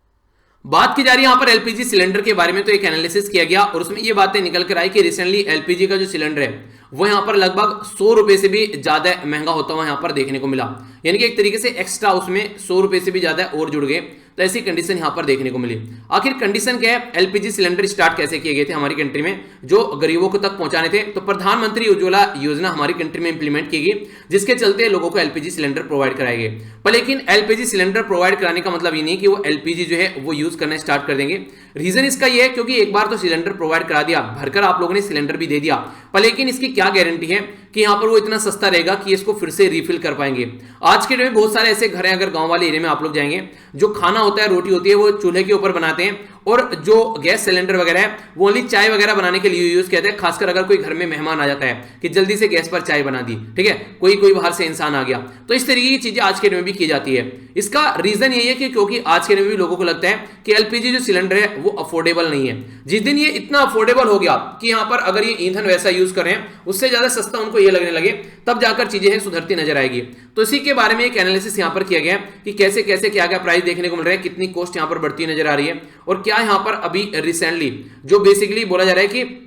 बात की जा रही है यहां पर एलपीजी सिलेंडर के बारे में। तो एक एनालिसिस किया गया और उसमें ये बातें निकल कर आई कि रिसेंटली एलपीजी का जो सिलेंडर है वो यहां पर लगभग 100 रुपए से भी ज्यादा महंगा होता हुआ यहां पर देखने को मिला, यानी कि एक तरीके से एक्स्ट्रा उसमें 100 रुपए से भी ज्यादा और जुड़ गए। तो ऐसी कंडीशन यहां पर देखने को मिली। आखिर कंडीशन क्या है, एलपीजी सिलेंडर स्टार्ट कैसे किए गए थे हमारी कंट्री में जो गरीबों को तक पहुंचाने थे। तो प्रधानमंत्री उज्ज्वला योजना हमारी कंट्री में इंप्लीमेंट की गई जिसके चलते लोगों को एलपीजी सिलेंडर प्रोवाइड कराए गए। पर लेकिन एलपीजी सिलेंडर प्रोवाइड कराने का मतलब ये नहीं कि वो एलपीजी जो है वो यूज करना स्टार्ट कर देंगे। रीजन इसका ये है क्योंकि एक बार तो सिलेंडर प्रोवाइड करा दिया, भरकर आप लोगों ने सिलेंडर भी दे दिया, पर लेकिन इसकी क्या गारंटी है कि यहां पर वो इतना सस्ता रहेगा कि इसको फिर से रिफिल कर पाएंगे। आज के डेट में बहुत सारे ऐसे घर हैं, अगर गांव वाले एरिया में आप लोग जाएंगे, जो खाना होता है रोटी होती है वो चूल्हे के ऊपर बनाते हैं और जो गैस सिलेंडर वगैरह है वो ओनली चाय वगैरह बनाने के लिए यूज किया जाता है। खासकर अगर कोई घर में मेहमान आ जाता है कि जल्दी से गैस पर चाय बना दी, ठीक है, कोई बाहर से इंसान आ गया, तो इस तरीके की चीजें आज के डेट में भी की जाती है। इसका रीजन यही है कि क्योंकि आज के डेट में भी लोगों को लगता है कि एलपीजी जो सिलेंडर है वो अफोर्डेबल नहीं है। जिस दिन ये इतना अफोर्डेबल हो गया कि यहां पर अगर ये ईंधन वैसा यूज कर रहे हैं उससे ज्यादा सस्ता उनको ये लगने लगे, तब जाकर चीजें सुधरती नजर आएगी। तो इसी के बारे में एक एनालिसिस यहां पर किया गया कि कैसे कैसे क्या क्या प्राइस देखने को मिल रहा है, कितनी कॉस्ट यहां पर बढ़ती नजर आ रही है, और क्या यहां पर अभी रिसेंटली जो बेसिकली बोला जा रहा है कि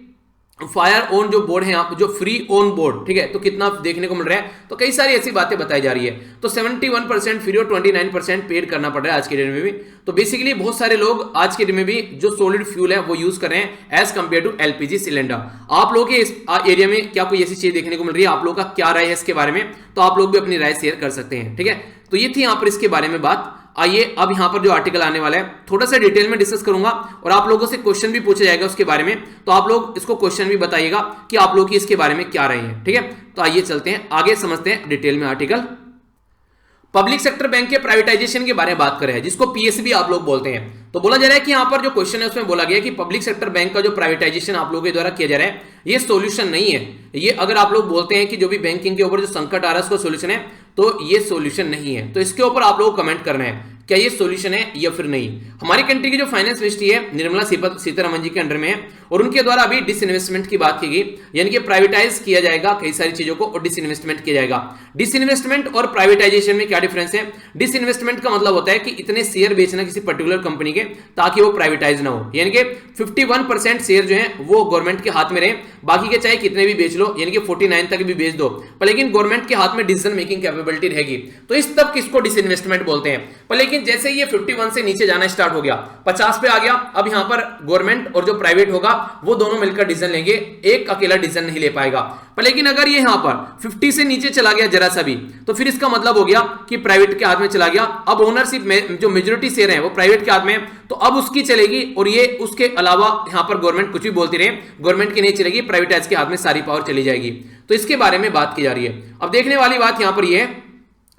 फायर ऑन जो बोर्ड है यहाँ पे जो फ्री ऑन बोर्ड, ठीक है, तो कितना देखने को मिल रहा है। तो कई सारी ऐसी बातें बताई जा रही है। तो 71% फ्री और 29% पेड करना पड़ रहा है आज के डेट में भी। तो बेसिकली बहुत सारे लोग आज के डेट में भी जो सॉलिड फ्यूल है वो यूज कर रहे हैं as compare to LPG cylinder. आप लोगों के इस एरिया में क्या कोई ऐसी चीज देखने को मिल रही है, आप लोगों का क्या राय है इसके बारे में, तो आप लोग भी अपनी राय शेयर कर सकते हैं, ठीक है। तो ये थी यहाँ पर इसके बारे में बात। आइए अब यहां पर जो आर्टिकल आने वाला है थोड़ा सा डिटेल में डिस्कस करूंगा और आप लोगों से क्वेश्चन भी पूछा जाएगा उसके बारे में, तो आप लोग इसको क्वेश्चन भी बताइएगा कि आप लोग की इसके बारे में क्या राय है, ठीक है। तो आइए चलते हैं आगे, समझते हैं डिटेल में आर्टिकल। पब्लिक सेक्टर बैंक के प्राइवेटाइजेशन के बारे में बात करें जिसको पीएसबी आप लोग बोलते हैं। तो बोला जा रहा है कि यहां पर जो क्वेश्चन है उसमें बोला गया कि पब्लिक सेक्टर बैंक का जो प्राइवेटाइजेशन आप लोगों के द्वारा किया जा रहा है ये सॉल्यूशन नहीं है। ये अगर आप लोग बोलते हैं कि जो भी बैंकिंग के ऊपर जो संकट आ रहा है उसका सॉल्यूशन है, तो ये सॉल्यूशन नहीं है। तो इसके ऊपर आप लोग कमेंट करना है क्या ये सॉल्यूशन है या फिर नहीं। हमारी कंट्री की जो फाइनेंस मिनिस्ट्री है निर्मला सीतारमण जी के अंडर में है और उनके द्वारा अभी डिसइन्वेस्टमेंट की बात की गई, यानी कि प्राइवेटाइज किया जाएगा कई सारी चीजों को और डिसइन्वेस्टमेंट किया जाएगा। डिसइन्वेस्टमेंट और प्राइवेटाइजेशन में क्या डिफरेंस है? डिसइन्वेस्टमेंट का मतलब होता है कि इतने शेयर बेचना किसी पर्टिकुलर कंपनी के ताकि वो प्राइवेटाइज ना हो, यानी कि 51% शेयर जो है वो गवर्नमेंट के हाथ में रहे, बाकी के चाहे कितने भी बेच लो, यानी कि 49 तक भी बेच दो, पर लेकिन गवर्नमेंट के हाथ में डिसीजन मेकिंग कैपेबिलिटी रहेगी। तो इस तब किसको डिसइन्वेस्टमेंट बोलते हैं। पर लेकिन लेकिन जैसे ये 51 से नीचे जाना स्टार्ट हो गया, 50 पे आ गया, अब यहां पर गवर्नमेंट और जो प्राइवेट होगा वो दोनों मिलकर डिसीजन लेंगे, एक अकेला डिसीजन नहीं ले पाएगा। पर लेकिन अगर ये यहां पर 50 से नीचे चला गया जरा सा भी, तो फिर इसका मतलब हो गया कि प्राइवेट के हाथ में चला गया। अब ओनरशिप में जो मेजॉरिटी शेयर है वो प्राइवेट के हाथ में, तो अब उसकी चलेगी, और ये उसके अलावा यहां पर गवर्नमेंट कुछ भी बोलती रहे, गवर्नमेंट की नहीं चलेगी, प्राइवेटाइज के हाथ में सारी पावर चली जाएगी। तो इसके बारे में बात की जा रही है। अब देखने वाली बात यहां पर यह है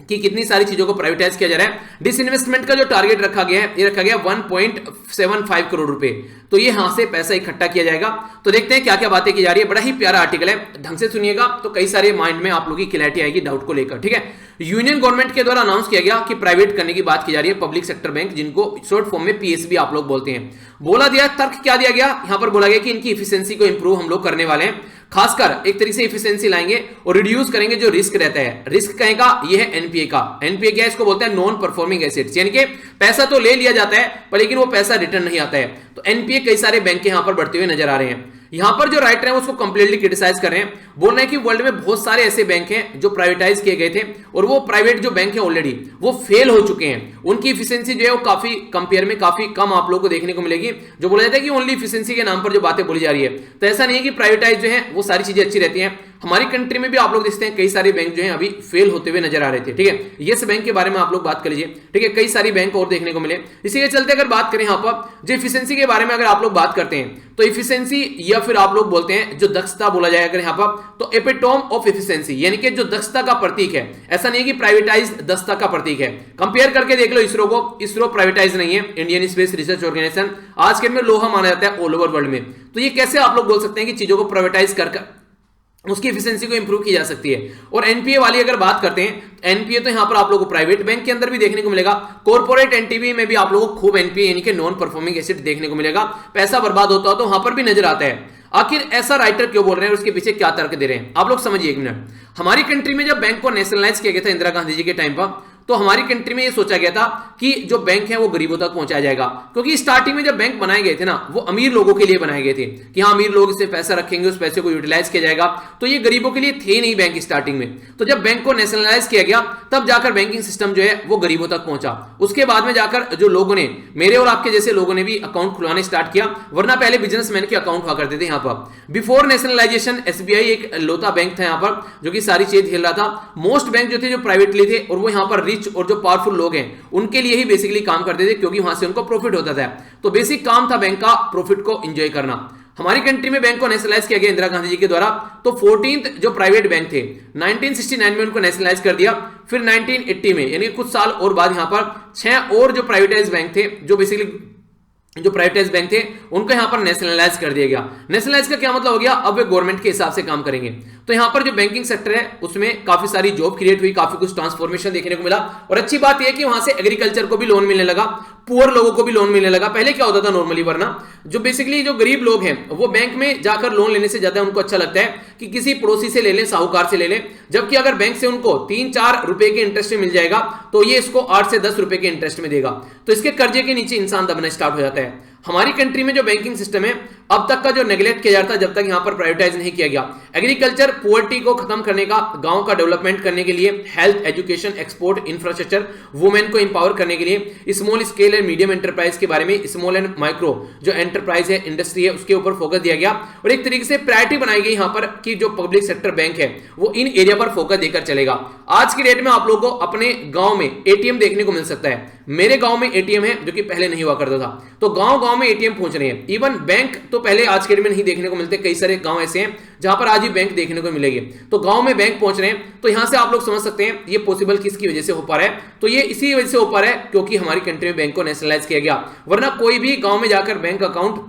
कि कितनी सारी चीजों को प्राइवेटाइज किया जा रहा है। डिसइन्वेस्टमेंट का जो टारगेट रखा गया है, ये रखा गया 1.75 करोड़ रुपए, तो ये यहां से पैसा इकट्ठा किया जाएगा। तो देखते हैं क्या क्या बातें की जा रही है। बड़ा ही प्यारा आर्टिकल है, ढंग से सुनिएगा तो कई सारे माइंड में आप लोगों की क्लैरिटी आएगी डाउट को लेकर, ठीक है। यूनियन गवर्नमेंट के द्वारा अनाउंस किया गया कि प्राइवेट करने की बात की जा रही है पब्लिक सेक्टर बैंक, जिनको शॉर्ट फॉर्म में पीएसबी आप लोग बोलते हैं। बोला दिया, तर्क क्या दिया गया, यहां पर बोला गया कि इनकी इफिशिएंसी को इंप्रूव हम लोग करने वाले हैं, खासकर एक तरीके से इफिशिएंसी लाएंगे और रिड्यूस करेंगे जो रिस्क रहता है। रिस्क कहेगा ये है एनपीए का। एनपीए क्या है, इसको बोलते हैं नॉन परफॉर्मिंग एसेट्स, यानी कि पैसा तो ले लिया जाता है पर लेकिन वो पैसा रिटर्न नहीं आता है। तो एनपीए कई सारे बैंक यहां पर बढ़ते हुए नजर आ रहे हैं। यहां पर जो राइटर है उसको कंप्लीटली क्रिटिसाइज कर रहे हैं, बोल रहे हैं कि वर्ल्ड में बहुत सारे ऐसे बैंक हैं जो प्राइवेटाइज किए गए थे और वो प्राइवेट जो बैंक है ऑलरेडी वो फेल हो चुके हैं। उनकी इफिशिएंसी जो है वो काफी कंपेयर में काफी कम आप लोगों को देखने को मिलेगी। जो बोला जाता है कि ओनली इफिशिएंसी के नाम पर जो बातें बोली जा रही है, तो ऐसा नहीं है कि प्राइवेटाइज जो है वो सारी चीजें अच्छी रहती हैं। हमारी कंट्री में भी आप लोग देखते हैं कई सारे बैंक जो हैं अभी फेल होते हुए नजर आ रहे थे, ठीक है। येस बैंक के बारे में आप लोग बात कर लीजिए, ठीक है, कई सारी बैंक और देखने को मिले। इसी के चलते अगर बात करें यहां पर जो इफिशिएंसी के बारे में अगर आप लोग बात करते हैं, तो इफिशिएंसी या फिर आप लोग बोलते हैं जो दक्षता बोला जाए अगर यहां पर, तो एपिटोम ऑफ इफिशिएंसी, यानी कि जो दक्षता का प्रतीक है। ऐसा नहीं है कि प्राइवेटाइज दक्षता का प्रतीक है। कंपेयर करके देख लो इसरो को, इसरो प्राइवेटाइज नहीं है, इंडियन स्पेस रिसर्च ऑर्गेनाइजेशन आज के में लोहा माना जाता है ऑल ओवर वर्ल्ड में। तो ये कैसे आप लोग बोल सकते हैं कि चीजों को प्राइवेटाइज कर उसकी एफिशिएंसी को इंप्रूव की जा सकती है। और एनपीए वाली अगर बात करते हैं, एनपीए तो यहां पर आप लोगों को प्राइवेट बैंक के अंदर भी देखने को मिलेगा, कॉर्पोरेट एनटीबी में भी आप लोगों को खूब एनपीए यानी कि नॉन परफॉर्मिंग एसेट देखने को मिलेगा। पैसा बर्बाद होता हो तो वहां पर भी नजर आता है। आखिर ऐसा राइटर क्यों बोल रहे हैं, उसके पीछे क्या तर्क दे रहे हैं, आप लोग समझिए एक मिनट। हमारी कंट्री में जब बैंक को नेशनलाइज किया गया था इंदिरा गांधी जी के टाइम पर, तो हमारी कंट्री में ये सोचा गया था कि जो बैंक है वो गरीबों तक पहुंचाया जाएगा। क्योंकि स्टार्टिंग में जब बैंक बनाए गए थे ना, वो अमीर लोगों के लिए बनाए गए थे कि हाँ अमीर लोग इससे पैसा रखेंगे, उस पैसे को यूटिलाइज किया जाएगा। तो ये गरीबों के लिए थे नहीं बैंक स्टार्टिंग में। तो जब बैंक को नेशनलाइज किया गया तब जाकर बैंकिंग सिस्टम जो है वो गरीबों तक पहुंचा। उसके बाद में जाकर जो लोगों ने, मेरे और आपके जैसे लोगों ने भी अकाउंट खुलवाने स्टार्ट किया, वरना पहले बिजनेसमैन के अकाउंट हुआ करते थे यहाँ पर। बिफोर नेशनलाइजेशन एसबीआई एक लौता बैंक था यहाँ पर जो कि सारी चीज झेल रहा था। मोस्ट बैंक जो थे जो प्राइवेटली थे और वो यहाँ पर रिच और जो पावरफुल लोग हैं उनके लिए ही बेसिकली काम करते थे, क्योंकि वहां से उनको प्रॉफिट होता था। तो बेसिक काम था बैंक का प्रॉफिट को एंजॉय करना। हमारी कंट्री में बैंक को नेशनलाइज किया गया इंदिरा गांधी जी के द्वारा। तो 14th जो प्राइवेट बैंक थे 1969 में उनको नेशनलाइज कर दिया। फिर 1980 में यानी कुछ साल और बाद यहां पर 6 और जो प्राइवेटाइज बैंक थे, जो बेसिकली जो प्राइवेटाइज बैंक थे, उनको यहां पर नेशनलाइज कर दिया गया। नेशनलाइज का क्या मतलब हो गया, अब वे गवर्नमेंट के हिसाब से काम करेंगे। तो यहां पर जो बैंकिंग सेक्टर है उसमें काफी सारी जॉब क्रिएट हुई, काफी कुछ ट्रांसफॉर्मेशन देखने को मिला। और अच्छी बात यह है कि वहां से एग्रीकल्चर को भी लोन मिलने लगा, पुअर लोगों को भी लोन मिलने लगा। पहले क्या होता था नॉर्मली, वरना जो बेसिकली जो गरीब लोग हैं वो बैंक में जाकर लोन लेने से ज्यादा उनको अच्छा लगता है कि किसी पड़ोसी से ले लें, साहूकार से ले लें। जबकि अगर बैंक से उनको 3-4 रुपए के इंटरेस्ट में मिल जाएगा तो ये इसको 8 से 10 रुपए के इंटरेस्ट में देगा। तो इसके कर्जे के नीचे इंसान दबना स्टार्ट हो जाता है। हमारी कंट्री में जो बैंकिंग सिस्टम है अब तक का जो नेग्लेक्ट किया जाता है जब तक यहां पर प्राइवेटाइज नहीं किया गया। एग्रीकल्चर पॉवर्टी को खत्म करने का, गांव का डेवलपमेंट करने के लिए, health, education, export, infrastructure, women को इंपावर करने के लिए, small scale and medium enterprise के बारे में, स्मॉल एंड माइक्रो जो एंटरप्राइज है, इंडस्ट्री है, उसके ऊपर फोकस दिया गया। और एक तरीके से प्रायोरिटी बनाई गई यहां पर कि जो पब्लिक सेक्टर बैंक है वो इन एरिया पर फोकस देकर चलेगा। आज की डेट में आप लोगों को अपने गांव में एटीएम देखने को मिल सकता है। मेरे गांव में एटीएम है जो कि पहले नहीं हुआ करता था। तो गांव गांव में एटीएम पहुंच रहे हैं। इवन बैंक तो पहले आज के डेट में नहीं देखने को मिलते, कई सारे गांव ऐसे हैं जहां पर आज भी बैंक देखने को मिलेंगे। तो गांव में बैंक पहुंच रहे हैं। तो यहां से आप लोग समझ सकते हैं ये पॉसिबल किसकी वजह से हो पा रहा है। तो ये इसी वजह से हो पा रहा है क्योंकि हमारी कंट्री में बैंक को नेशनलाइज किया गया। वरना कोई भी गांव में जाकर बैंक अकाउंट,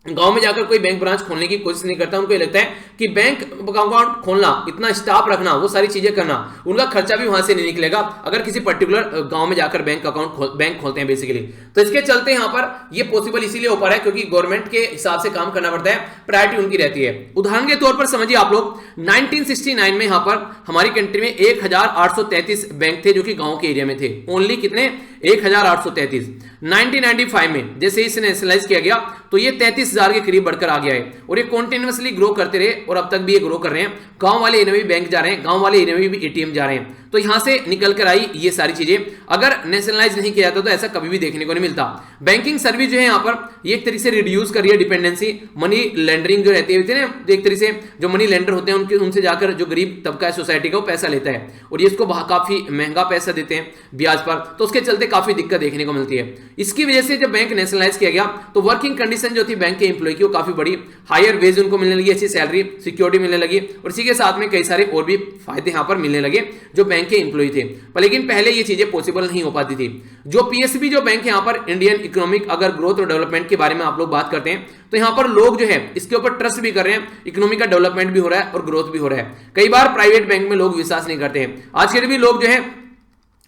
गांव में जाकर कोई बैंक ब्रांच खोलने की कोशिश नहीं करता। उनको ये लगता है कि बैंक अकाउंट खोलना, इतना स्टाफ रखना, वो सारी चीजें करना, उनका खर्चा भी वहां से नहीं निकलेगा अगर किसी पर्टिकुलर गांव में जाकर बैंक खोलते हैं बेसिकली। तो इसके चलते यहां पर ये पॉसिबल इसीलिए हो पा रहा है क्योंकि गवर्नमेंट के हिसाब से काम करना पड़ता है, प्रायोरिटी उनकी रहती है। उदाहरण के तौर पर समझिए आप लोग 1969 में यहां पर हमारी कंट्री में 1833 बैंक थे जो कि गांव के एरिया में थे। ओनली कितने, 1833। 1995 में जैसे इसे नेशनलाइज किया गया तो ये 33 20,000 के करीब बढ़कर आ गया है और ये कॉन्टिन्यूसली ग्रो करते रहे और अब तक भी ये ग्रो कर रहे हैं। गांव वाले एरिया में भी बैंक जा रहे हैं, गांव वाले एरिया में भी एटीएम जा रहे हैं, तो यहां से निकल कर आई ये सारी चीजें। अगर नेशनलाइज नहीं किया जाता तो ऐसा कभी भी देखने को नहीं मिलता। बैंकिंग सर्विस जो है यहाँ पर एक तरीके से रिड्यूस कर रही है डिपेंडेंसी, मनी लैंडरिंग जो रहती है ना, एक तरीके से जो मनी लेंडर होते हैं उनसे जाकर जो गरीब तबका है सोसाइटी का वो पैसा लेता है और ये इसको काफी महंगा पैसा देते हैं ब्याज पर, तो उसके चलते काफी दिक्कत देखने को मिलती है। इसकी वजह से जब बैंक नेशनलाइज किया गया तो वर्किंग कंडीशन जो थी बैंक के एम्प्लॉय की वो काफी बड़ी, हायर वेज उनको मिलने लगी, अच्छी सैलरी सिक्योरिटी मिलने लगी और इसी के साथ में कई सारे और भी फायदे यहाँ पर मिलने लगे जो बैंक के एम्प्लॉय थे। पर लेकिन पहले ये चीजें पॉसिबल नहीं हो पाती थी। जो पीएसबी जो बैंक है यहाँ पर इंडियन इकोनॉमिक अगर ग्रोथ और डेवलपमेंट के बारे में आप लोग बात करते हैं तो यहाँ पर लोग जो है इसके ऊपर ट्रस्ट भी कर रहे हैं, इकोनॉमी का डेवलपमेंट भी हो रहा है और ग्रोथ भी हो रहा है। कई बार प्राइवेट बैंक में लोग विश्वास नहीं करते हैं। आज के भी लोग जो है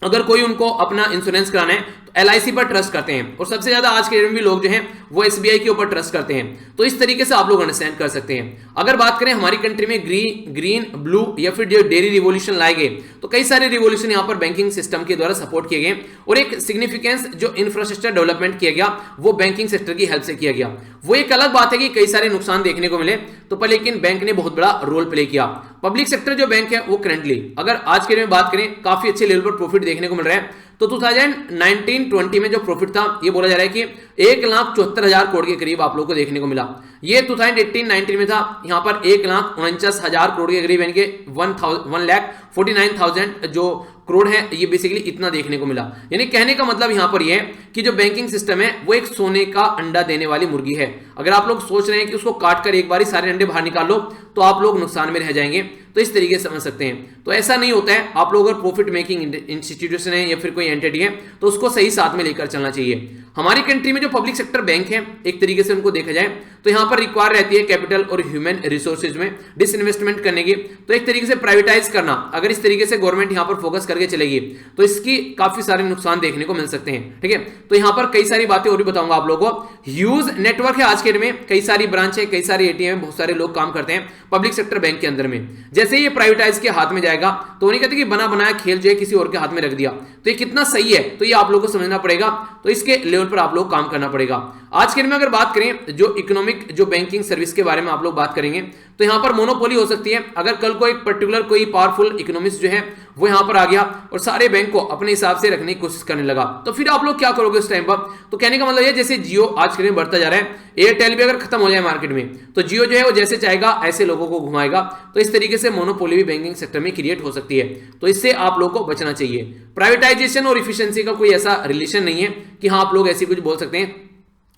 अगर कोई उनको अपना इंश्योरेंस कराना है तो एलआईसी पर ट्रस्ट करते हैं और सबसे ज्यादा आज के डेट में भी लोग जो हैं वो एसबीआई के ऊपर ट्रस्ट करते हैं। तो इस तरीके से आप लोग अंडरस्टैंड कर सकते हैं। अगर बात करें हमारी कंट्री में ग्रीन ब्लू या फिर जो डेयरी रिवॉल्यूशन लाए गए तो कई सारे रिवॉल्यूशन यहाँ पर बैंकिंग सिस्टम के द्वारा सपोर्ट किए गए और एक सिग्निफिकेंस जो इंफ्रास्ट्रक्चर डेवलपमेंट किया गया वो बैंकिंग सेक्टर की हेल्प से किया गया। वो एक अलग बात है कि कई सारे नुकसान देखने को मिले तो पर लेकिन बैंक ने बहुत बड़ा रोल प्ले किया। पब्लिक सेक्टर जो बैंक है वो करंटली अगर आज के में बात करें काफी अच्छे लेवल पर प्रॉफिट देखने को मिल रहा है। तो 2019-20 में जो प्रॉफिट था ये बोला जा रहा है कि 1,74,000 करोड़ के करीब आप लोगों को देखने को मिला। ये 2018-19 में था यहाँ पर 1,49,000 करोड़ के करीब, यानी कि 1,49,000 जो करोड़ है ये बेसिकली इतना देखने को मिला। यानी कहने का मतलब यहाँ पर ये है कि जो बैंकिंग सिस्टम है वो एक सोने का अंडा देने वाली मुर्गी है। अगर आप लोग सोच रहे हैं कि उसको काट कर एक बार ही सारे अंडे बाहर निकाल लो तो आप लोग नुकसान में रह जाएंगे, तो इस तरीके से समझ सकते हैं। तो ऐसा नहीं होता है। आप लोग अगर प्रॉफिट मेकिंग इंस्टीट्यूशन है या फिर कोई एंटिटी है तो उसको सही साथ में लेकर चलना चाहिए। हमारी कंट्री में जो पब्लिक सेक्टर बैंक है एक तरीके से उनको देखा जाए तो यहाँ पर रिक्वायर रहती है कैपिटल और ह्यूमन रिसोर्सेज में डिसइन्वेस्टमेंट करने की। तो एक तरीके से प्राइवेटाइज करना, अगर इस तरीके से गवर्नमेंट यहाँ पर फोकस करके चलेगी तो इसकी काफी सारे नुकसान देखने को मिल सकते हैं। ठीक है, तो यहाँ पर कई सारी बातें और भी बताऊंगा आप लोगों को। ह्यूज नेटवर्क है आज के डेट में, कई सारी ब्रांच है, कई सारे एटीएम है, बहुत सारे लोग काम करते हैं पब्लिक सेक्टर बैंक के अंदर में। जैसे ये प्राइवेटाइज के हाथ में जाएगा तो उन्हें कहते हैं कि बना बनाया खेल जो है किसी और के हाथ में रख दिया, तो ये कितना सही है तो ये आप लोगों को समझना पड़ेगा। तो इसके लेवल पर आप लोग काम करना पड़ेगा। आज के दिन में अगर बात करें जो इकोनॉमिक जो बैंकिंग सर्विस के बारे में आप लोग बात करेंगे तो यहां पर मोनोपोली हो सकती है। अगर कल को एक पर्टिकुलर कोई पावरफुल इकोनॉमिस्ट जो है वो यहां पर आ गया और सारे बैंक को अपने हिसाब से रखने की कोशिश करने लगा तो फिर आप लोग क्या करोगे उस टाइम पर। तो कहने का मतलब ये जैसे जियो आज के दिन बढ़ता जा रहा है, एयरटेल भी अगर खत्म हो जाए मार्केट में तो जियो जो है वो जैसे चाहेगा ऐसे लोगों को घुमाएगा। तो इस तरीके से मोनोपोली भी बैंकिंग सेक्टर में क्रिएट हो सकती है, तो इससे आप लोग को बचना चाहिए। प्राइवेटाइजेशन और इफिशिएंसी का कोई ऐसा रिलेशन नहीं है कि हाँ आप लोग ऐसी कुछ बोल सकते हैं।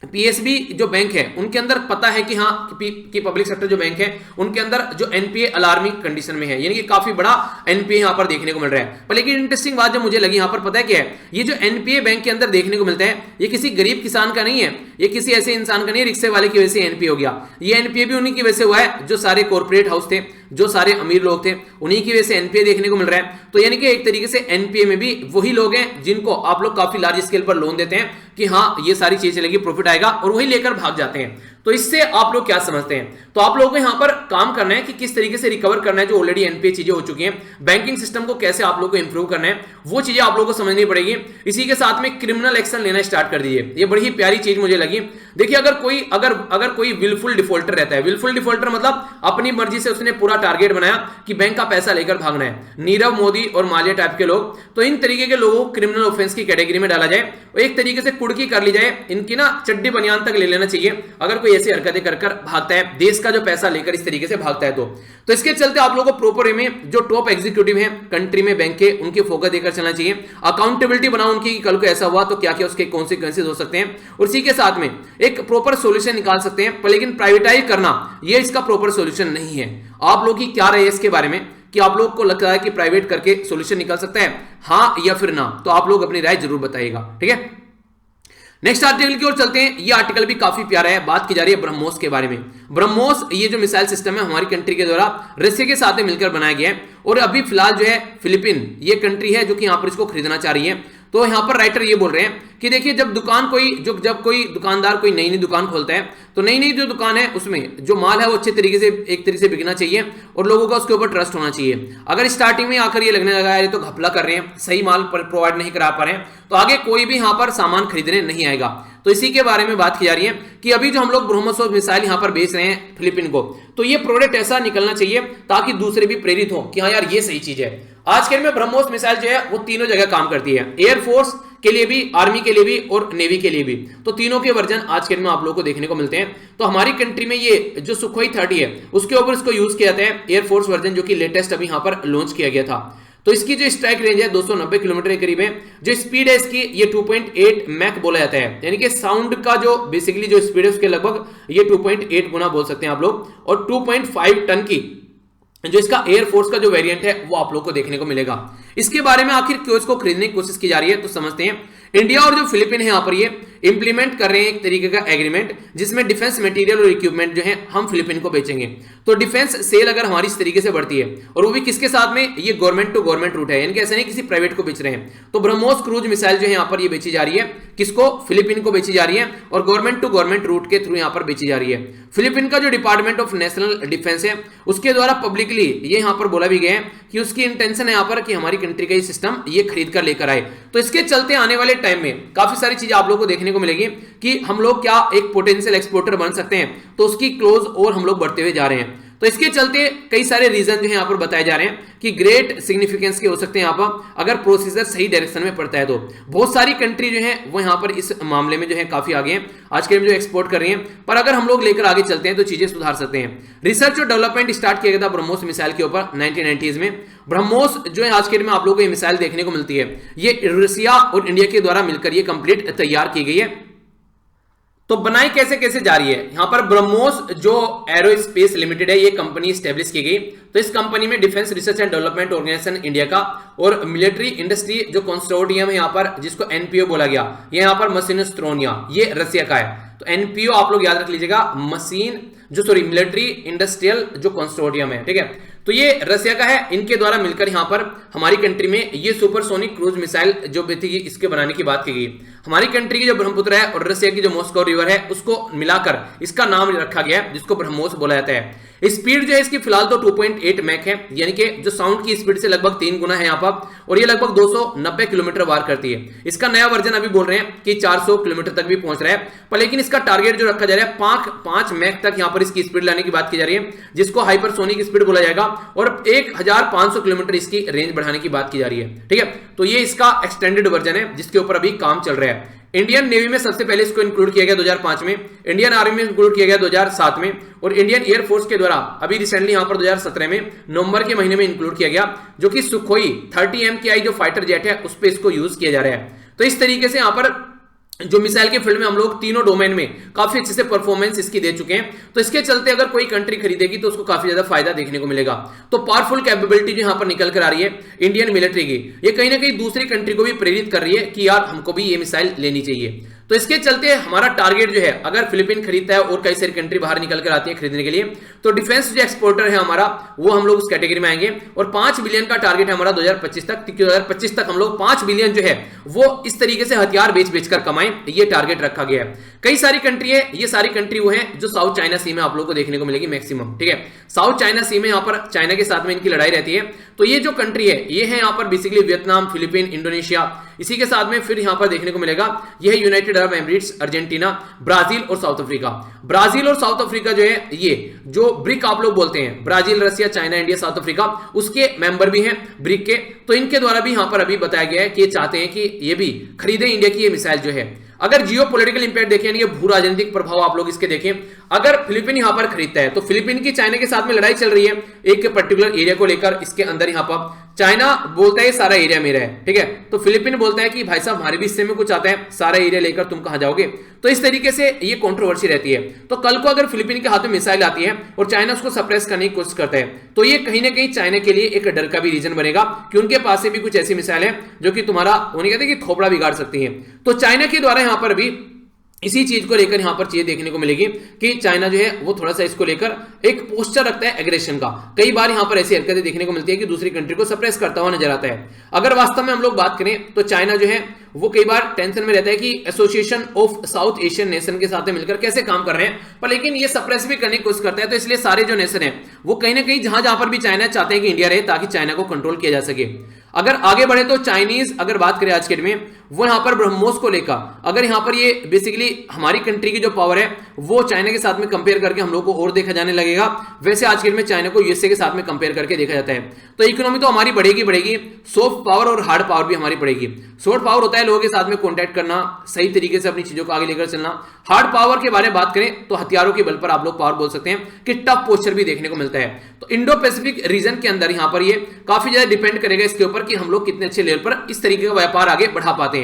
पीएसबी जो बैंक है उनके अंदर पता है कि हाँ कि पब्लिक सेक्टर जो बैंक है उनके अंदर जो एनपीए अलार्मिंग कंडीशन में है, यानी कि काफी बड़ा एनपीए यहां पर देखने को मिल रहा है। पर लेकिन इंटरेस्टिंग बात जो मुझे लगी यहां पर पता है क्या है, ये जो एनपीए बैंक के अंदर देखने को मिलता है ये किसी गरीब किसान का नहीं है, ये किसी ऐसे इंसान का नहीं है रिक्शे वाले की वजह से एनपीए हो गया। ये एनपीए भी उन्हीं की वजह से हुआ है जो सारे कॉर्पोरेट हाउस थे, जो सारे अमीर लोग थे, उन्हीं की वजह से एनपीए देखने को मिल रहा है। तो यानी कि एक तरीके से एनपीए में भी वही लोग हैं जिनको आप लोग काफी लार्ज स्केल पर लोन देते हैं कि हाँ ये सारी चीज चलेगी, प्रॉफिट आएगा, और वही लेकर भाग जाते हैं। तो इससे आप लोग क्या समझते हैं, तो आप लोगों को यहां पर काम करना है कि किस तरीके से रिकवर करना है जो ऑलरेडी एनपीए चीजें हो चुकी हैं। बैंकिंग सिस्टम को कैसे आप लोगों को इंप्रूव करना है वो चीजें आप लोगों को समझनी पड़ेगी। इसी के साथ में क्रिमिनल एक्शन लेना स्टार्ट कर दीजिए, ये बड़ी ही प्यारी चीज मुझे लगी। देखिए अगर कोई विलफुल डिफॉल्टर रहता है, विलफुल डिफॉल्टर मतलब अपनी मर्जी से उसने पूरा टारगेट बनाया कि बैंक का पैसा लेकर भागना है, नीरव मोदी और माल्या टाइप के लोग, तो इन तरीके के लोगों को क्रिमिनल ऑफेंस की कैटेगरी में डाला जाए और एक तरीके से कुड़की कर ली जाए, इनकी ना चड्डी बनियान तक ले लेना चाहिए अगर कोई ऐसी हरकतें कर भागता है, देश का जो पैसा लेकर इस तरीके से भागता है। तो इसके चलते आप लोगों को प्रॉपर में जो टॉप एग्जीक्यूटिव हैं कंट्री में बैंक के, उनके फोकस देकर चलना चाहिए। अकाउंटेबिलिटी बनाओ उनकी, कल को ऐसा हुआ तो क्या क्या उसके कॉन्सिक्वेंसेज हो सकते हैं, और इसी के साथ में एक प्रॉपर सॉल्यूशन निकाल सकते हैं। पर लेकिन प्राइवेटाइज करना ये इसका प्रॉपर सॉल्यूशन नहीं है। आप लोग की क्या राय है इसके बारे में, कि आप लोग को लगता है कि प्राइवेट करके सॉल्यूशन निकल सकता है, हाँ या फिर ना, तो आप लोग अपनी राय जरूर बताइएगा। ठीक है, नेक्स्ट आर्टिकल की ओर चलते हैं। ये आर्टिकल भी काफी प्यारा है, बात की जा रही है ब्रह्मोस के बारे में। ब्रह्मोस ये जो मिसाइल सिस्टम है हमारी कंट्री के द्वारा रशिया के साथ मिलकर बनाया गया है, और अभी फिलहाल जो है फिलीपीन ये कंट्री है जो कि यहाँ पर इसको खरीदना चाह रही है। तो यहाँ पर राइटर ये बोल रहे हैं कि देखिए जब कोई दुकानदार कोई नई दुकान खोलता है तो नई जो दुकान है उसमें जो माल है वो अच्छे तरीके से एक तरीके से बिकना चाहिए और लोगों का उसके ऊपर ट्रस्ट होना चाहिए। अगर स्टार्टिंग में आकर ये लगने लगा है तो घपला कर रहे हैं, सही माल प्रोवाइड नहीं करा पा रहे हैं, तो आगे कोई भी यहाँ पर सामान खरीदने नहीं आएगा। तो इसी के बारे में बात की जा रही है कि अभी जो हम लोग ब्रह्मोस मिसाइल यहाँ पर बेच रहे हैं फिलीपीन को, तो ये प्रोडक्ट ऐसा निकलना चाहिए ताकि दूसरे भी प्रेरित हो कि हाँ यार ये सही चीज है। आज के दिन में ब्रह्मोस मिसाइल जो है वो तीनों जगह काम करती है, एयरफोर्स के लिए भी, आर्मी के लिए भी और नेवी के लिए भी। तो तीनों के वर्जन आज के दिन में आप लोगों को देखने को मिलते हैं। तो हमारी कंट्री में ये जो सुखोई 30 है उसके ऊपर इसको यूज किया जाता है, एयरफोर्स वर्जन जो कि लेटेस्ट अभी यहाँ पर लॉन्च किया गया था। तो इसकी जो स्ट्राइक रेंज है 290 किलोमीटर के करीब है। जो स्पीड है इसकी ये 2.8 मैक बोला जाता है, यानी कि साउंड का जो बेसिकली जो स्पीड है उसके लगभग ये 2.8 गुना बोल सकते हैं आप लोग। और 2.5 टन की जो इसका एयरफोर्स का जो वेरिएंट है वो आप लोग को देखने को मिलेगा। इसके बारे में आखिर क्यों इसको खरीदने की कोशिश की जा रही है तो समझते हैं। इंडिया और जो फिलीपीन है यहाँ पर ये इंप्लीमेंट कर रहे हैं एक तरीके का एग्रीमेंट जिसमें डिफेंस मटेरियल और इक्विपमेंट जो है हम फिलीपीन को बेचेंगे। तो डिफेंस सेल अगर हमारी इस तरीके से बढ़ती है और वो भी किसके साथ में, ये गवर्नमेंट टू गवर्नमेंट रूट है, यानी कि ऐसा नहीं किसी प्राइवेट को बेच रहे हैं। तो ब्रह्मोस क्रूज मिसाइल जो है यहाँ पर ये बेची जा रही है, किसको, फिलीपीन को बेची जा रही है और गवर्नमेंट टू गवर्नमेंट रूट के थ्रू यहाँ पर बेची जा रही है। फिलीपीन का जो डिपार्टमेंट ऑफ नेशनल डिफेंस है उसके द्वारा पब्लिकली ये यहाँ पर बोला भी गया है कि उसकी इंटेंशन है यहाँ पर कि हमारी कंट्री का ये सिस्टम ये खरीद कर लेकर आए। तो इसके चलते आने वाले टाइम में काफी सारी चीजें आप लोगों को देखने को मिलेगी कि हम लोग क्या एक पोटेंशियल एक्सपोर्टर बन सकते हैं, तो उसकी क्लोज और हम लोग बढ़ते हुए जा रहे हैं। तो इसके चलते कई सारे रीजन जो है यहाँ पर बताए जा रहे हैं कि ग्रेट सिग्निफिकेंस के हो सकते हैं यहाँ पर अगर प्रोसीजर सही डायरेक्शन में पड़ता है। तो बहुत सारी कंट्री जो है वो यहाँ पर इस मामले में जो है काफी आगे हैं, आज के जो एक्सपोर्ट कर रही हैं, पर अगर हम लोग लेकर आगे चलते हैं तो चीजें सुधार सकते हैं। रिसर्च और डेवलपमेंट स्टार्ट किया गया था ब्रह्मोस मिसाइल के ऊपर 1990s में। ब्रह्मोस जो है आज के दिन में आप लोगों को ये मिसाइल देखने को मिलती है, ये रसिया और इंडिया के द्वारा मिलकर ये कंप्लीट तैयार की गई है। तो बनाई कैसे जा रही है, यहां पर ब्रह्मोस जो एरोस्पेस लिमिटेड है ये कंपनी स्टैब्लिश की गई। तो इस कंपनी में Defence Research and Development Organisation India का और मिलिट्री इंडस्ट्री जो कंसोर्टियम है यहाँ पर जिसको एनपीओ बोला गया, ये यहाँ पर मशीनोस्ट्रोनिया ये रसिया का है। तो एनपीओ आप लोग याद रख लीजिएगा, मिलिट्री इंडस्ट्रियल जो कंसोर्टियम है, ठीक है। तो ये रसिया का है, इनके द्वारा मिलकर यहाँ पर हमारी कंट्री में ये सुपरसोनिक क्रूज मिसाइल जो थी इसके बनाने की बात की गई। हमारी कंट्री की जो ब्रह्मपुत्र है और रसिया की जो मॉस्को रिवर है उसको मिलाकर इसका नाम रखा गया है जिसको ब्रह्मोस बोला जाता है। स्पीड जो है इसकी फिलहाल तो 2.8 मैक है, यानी कि जो साउंड की स्पीड से लगभग 3 गुना है यहाँ पर, और ये लगभग 290 किलोमीटर वार करती है। इसका नया वर्जन अभी बोल रहे हैं कि 400 किलोमीटर तक भी पहुंच रहा है, पर लेकिन इसका टारगेट जो रखा जा रहा है 5 मैक तक यहाँ पर इसकी स्पीड लाने की बात की जा रही है, जिसको हाइपरसोनिक स्पीड बोला जाएगा, और 1500 किलोमीटर इसकी रेंज बढ़ाने की बात की जा रही है, ठीक है। तो ये इसका एक्सटेंडेड वर्जन है जिसके ऊपर अभी काम चल रहा है। इंडियन नेवी में सबसे पहले इसको इंक्लूड किया गया 2005 में, इंडियन आर्मी में इंक्लूड किया गया 2007 में, और इंडियन एयरफोर्स के द्वारा अभी रिसेंटली यहां पर 2017 में नवंबर के महीने में इंक्लूड किया गया, जो कि सुखोई 30 MKI जो फाइटर जेट है उस पर इसको यूज किया जा रहा है। तो इस तरीके से यहां पर जो मिसाइल के फील्ड में हम लोग तीनों डोमेन में काफी अच्छे से परफॉर्मेंस इसकी दे चुके हैं। तो इसके चलते अगर कोई कंट्री खरीदेगी तो उसको काफी ज्यादा फायदा देखने को मिलेगा। तो पावरफुल कैपेबिलिटी जो यहां पर निकल कर आ रही है इंडियन मिलिट्री की, ये कहीं ना कहीं दूसरी कंट्री को भी प्रेरित कर रही है कि यार हमको भी ये मिसाइल लेनी चाहिए। तो इसके चलते हमारा टारगेट जो है, अगर फिलीपीन खरीदता है और कई सारी कंट्री बाहर निकल कर आती है खरीदने के लिए, तो डिफेंस जो एक्सपोर्टर है हमारा वो हम लोग उस कैटेगरी में आएंगे। और 5 बिलियन का टारगेट है हमारा 2025 तक। 2025 तक हम लोग 5 बिलियन जो है वो इस तरीके से हथियार बेच कर कमाएं, ये टारगेट रखा गया है। कई सारी कंट्री है, ये सारी कंट्री वो है जो साउथ चाइना सी में आप लोगों को देखने को मिलेगी मैक्सिमम, ठीक है। साउथ चाइना सी में यहाँ पर चाइना के साथ में इनकी लड़ाई रहती है। तो ये जो कंट्री है ये है यहाँ पर बेसिकली वियतनाम, फिलीपीन, इंडोनेशिया, इसी के साथ में फिर यहाँ पर देखने को मिलेगा ये है United Arab Emirates, Argentina, Brazil और साउथ अफ्रीका। ब्राजील और साउथ अफ्रीका जो है ये जो ब्रिक आप लोग बोलते हैं, ब्राजील, रसिया, चाइना, इंडिया, साउथ अफ्रीका, उसके मेंबर भी हैं ब्रिक के। तो इनके द्वारा भी यहाँ पर अभी बताया गया है कि ये चाहते हैं कि ये भी खरीदे इंडिया की ये मिसाइल जो है। अगर जियो पॉलिटिकल इंपैक्ट देखें, ये भू राजनीतिक प्रभाव आप लोग इसके देखें, अगर फिलीपीन यहां पर खरीदता है तो फिलीपीन की चाइना के साथ में लड़ाई चल रही है एक पर्टिकुलर एरिया को लेकर। इसके अंदर यहां पर चाइना बोलता है सारा एरिया मेरा है, ठीक है। तो फिलीपीन बोलता है कि भाई साहब हमारे भी हिस्से में कुछ आता है, सारा एरिया लेकर तुम कहां जाओगे। तो इस तरीके से ये कंट्रोवर्सी रहती है। तो कल को अगर फिलीपीन के हाथ में मिसाइल आती है और चाइना उसको सप्रेस करने की कोशिश करता है, तो ये कहीं ना कहीं चाइना के लिए एक डर का भी रीजन बनेगा कि उनके पास से भी कुछ ऐसी मिसाइल है जो कि तुम्हारा, उन्हें कहते हैं कि खोपड़ा बिगाड़ सकती है। तो चाइना के द्वारा यहां पर भी इसी चीज को लेकर यहां पर चीजें देखने को मिलेगी कि चाइना जो है वो थोड़ा सा इसको लेकर एक पोस्टर रखता है एग्रेशन का। कई बार यहां पर ऐसी हरकतें देखने को मिलती है कि दूसरी कंट्री को सप्रेस करता हुआ नजर आता है। अगर वास्तव में हम लोग बात करें तो चाइना जो है वो कई बार टेंशन में रहता है कि association of south Asian nation के साथ मिलकर कैसे काम कर रहे हैं, पर लेकिन ये सप्रेस भी करने की कोशिश करता है। तो इसलिए सारे जो नेशन है वो कहीं ना कहीं जहां जहां पर भी चाइना चाहते हैं कि इंडिया रहे, ताकि चाइना को कंट्रोल किया जा सके। अगर आगे बढ़े तो चाइनीज अगर बात करें आज के डेट में, वो यहां पर ब्रह्मोस को लेकर अगर यहां पर ये बेसिकली हमारी कंट्री की जो पावर है वो चाइना के साथ में कंपेयर करके हम लोग को और देखा जाने लगेगा। वैसे आज के डेट में चाइना को यूएसए के साथ में कंपेयर करके देखा जाता है। तो इकोनॉमी तो हमारी बढ़ेगी, सॉफ्ट पावर और हार्ड पावर भी हमारी बढ़ेगी। सॉफ्ट पावर होता है लोगों के साथ में कॉन्टैक्ट करना, सही तरीके से अपनी चीजों को आगे लेकर चलना। हार्ड पावर के बारे में बात करें तो हथियारों के बल पर आप लोग पावर बोल सकते हैं कि टफ पोस्चर भी देखने को मिलता है। तो इंडो पैसिफिक रीजन के अंदर यहां पर ये काफी ज्यादा डिपेंड करेगा इसके ऊपर कि हम लोग कितने अच्छे लेवल पर इस तरीके का व्यापार आगे बढ़ा पाते हैं।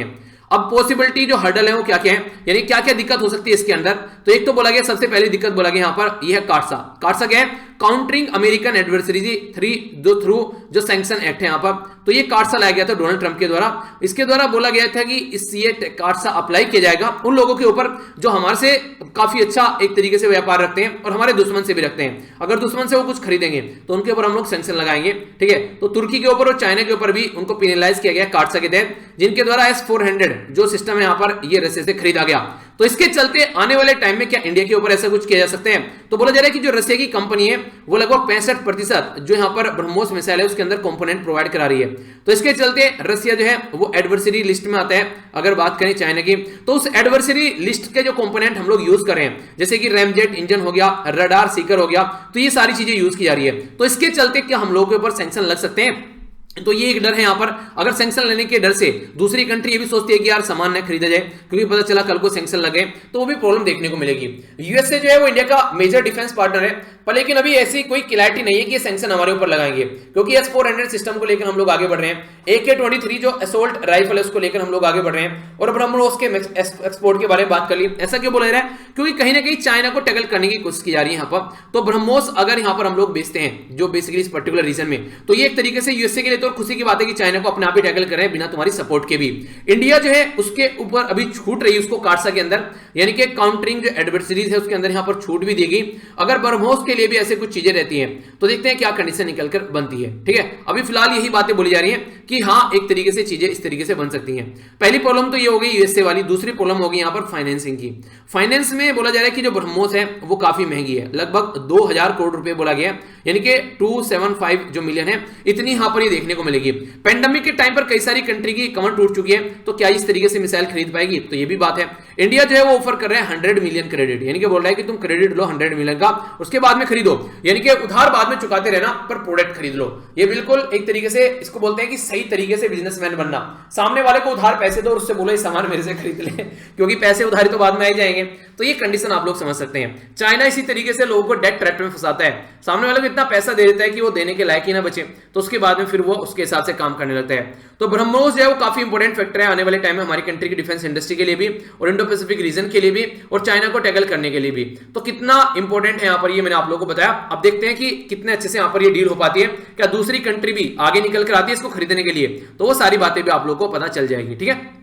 अब पॉसिबिलिटी जो हर्डल है वो क्या क्या है, यानी क्या क्या दिक्कत हो सकती है इसके अंदर। तो एक तो बोला गया, सबसे पहली दिक्कत बोला गया यहां पर यह है काटसा क्या है, काउंटरिंग अमेरिकन एडवर्सरीज थ्रू जो सैंक्शन एक्ट है यहां पर। तो ये काटसा लाया गया था डोनाल्ड ट्रंप के द्वारा। इसके द्वारा बोला गया था कि ये काटसा अप्लाई किया जाएगा उन लोगों के ऊपर जो हमारे से काफी अच्छा एक तरीके से व्यापार रखते हैं और हमारे दुश्मन से भी रखते हैं। अगर दुश्मन से वो कुछ खरीदेंगे तो उनके ऊपर हम लोग सैंक्शन लगाएंगे, ठीक है। तो तुर्की के ऊपर और चाइना के ऊपर भी उनको पेनलाइज किया गया काटसा के तहत, जिनके द्वारा S-400 जो सिस्टम है यहां पर ये रसिया से खरीदा गया। तो इसके चलते आने वाले टाइम में क्या इंडिया के ऊपर ऐसा कुछ किया जा सकता है। तो बोला जा रहा है कि जो रसिया की कंपनी है वो लगभग 65% जो यहां पर ब्रह्मोस मिसाइल है उसके अंदर कंपोनेंट प्रोवाइड करा रही है। तो इसके चलते रसिया जो है वो एडवर्सरी लिस्ट में आता है। अगर बात करें चाइना की, तो उस एडवर्सरी लिस्ट के जो कंपोनेंट हम लोग यूज कर रहे हैं, जैसे कि रैमजेट इंजन हो गया, रडार सीकर हो गया, तो ये सारी चीजें यूज की जा रही है। तो इसके चलते क्या हम लोगों के ऊपर सैंक्शन लग सकते हैं। तो ये एक डर है यहां पर। अगर सैंक्शन लेने के डर से दूसरी कंट्री ये भी सोचती है कि यार सामान न खरीदा जाए, क्योंकि पता चला कल को सैंक्शन लगे तो वो भी प्रॉब्लम देखने को मिलेगी। यूएसए जो है वो इंडिया का मेजर डिफेंस पार्टनर है, पर लेकिन अभी ऐसी कोई क्लैरिटी नहीं है कि ये सैंक्शन हमारे ऊपर लगाएंगे, क्योंकि S-400 सिस्टम को लेकर हम लोग आगे बढ़ रहे हैं। AK-23 जो असोल्ट राइफल है उसको लेकर हम लोग आगे बढ़ रहे हैं, और ब्रह्मोस के एक्सपोर्ट के बारे में बात कर ली। ऐसा क्यों बोला जा रहा है, क्योंकि कहीं ना कहीं चाइना को टैकल करने की कोशिश की जा रही है यहां पर। तो ब्रह्मोस अगर यहां पर हम लोग बेचते हैं जो बेसिकली इस पर्टिकुलर रीजन में, तो ये एक तरीके से यूएसए के लिए तो खुशी की बात है कि चाइना को अपने आप ही टैकल कर रहे हैं बिना तुम्हारी सपोर्ट के भी। इंडिया जो है उसके ऊपर अभी छूट रही है उसको काटसा के अंदर, यानी कि काउंटरिंग जो एडवर्सरीज है उसके अंदर यहां पर छूट भी देगी। अगर ब्रह्मोस के लिए भी ऐसे कुछ चीजें रहती हैं तो देखते हैं क्या कंडीशन निकलकर बनती है, ठीक है। अभी फिलहाल यही बातें बोली जा रही हैं कि हाँ एक तरीके से चीजें इस तरीके से बन सकती हैं। पहली प्रॉब्लम तो ये हो गई यूएसए वाली। दूसरी प्रॉब्लम होगी यहां पर फाइनेंसिंग की। फाइनेंस में बोला जा रहा है कि जो ब्रह्मोस है वो काफी महंगी है, लगभग 2000 करोड़ रुपए बोला गया, यानी कि 275 जो मिलियन है इतनी यहां पर ये देखने को मिलेगी। पेंडेमिक के टाइम पर कई सारी कंट्री की कमर टूट चुकी है, तो क्या इस तरीके से मिसाइल खरीद पाएगी, तो ये भी बात है। इंडिया जो है वो ऑफर कर रहा है 100 मिलियन क्रेडिट, यानी कि बोल रहा है कि तुम क्रेडिट लो 100 मिलियन का, उसके बाद में खरीदो, यानी कि उधार बाद में चुकाते रहना पर प्रोडक्ट खरीद लो। ये बिल्कुल एक तरीके से इसको बोलते हैं कि सही तरीके से बिजनेसमैन बनना। सामने वाले को उधार पैसे दो और उससे बोलो ये सामान मेरे से खरीद ले, क्योंकि पैसे उधारी तो बाद में आ जाएंगे। तो ये कंडीशन आप लोग समझ सकते हैं। चाइना इसी तरीके से लोगों को डेट ट्रैप में फंसाता है, सामने वाले को इतना पैसा दे देता है कि वो देने के लायक ही ना बचे, तो उसके बाद में फिर वो उसके हिसाब से काम करने लगता है। तो ब्रह्मोस जो है वो काफी इंपॉर्टेंट फैक्टर है आने वाले टाइम में हमारी कंट्री की डिफेंस इंडस्ट्री के लिए भी, और इंडो पैसिफिक रीजन के लिए भी, और चाइना को टैकल करने के लिए भी। तो कितना इंपॉर्टेंट है यहाँ पर ये मैंने आप लोगों को बताया। अब देखते हैं कि कितने अच्छे से यहाँ पर ये डील हो पाती है, क्या दूसरी कंट्री भी आगे निकल कर आती है इसको खरीदने के लिए, तो वो सारी बातें भी आप लोगों को पता चल जाएगी, ठीक है।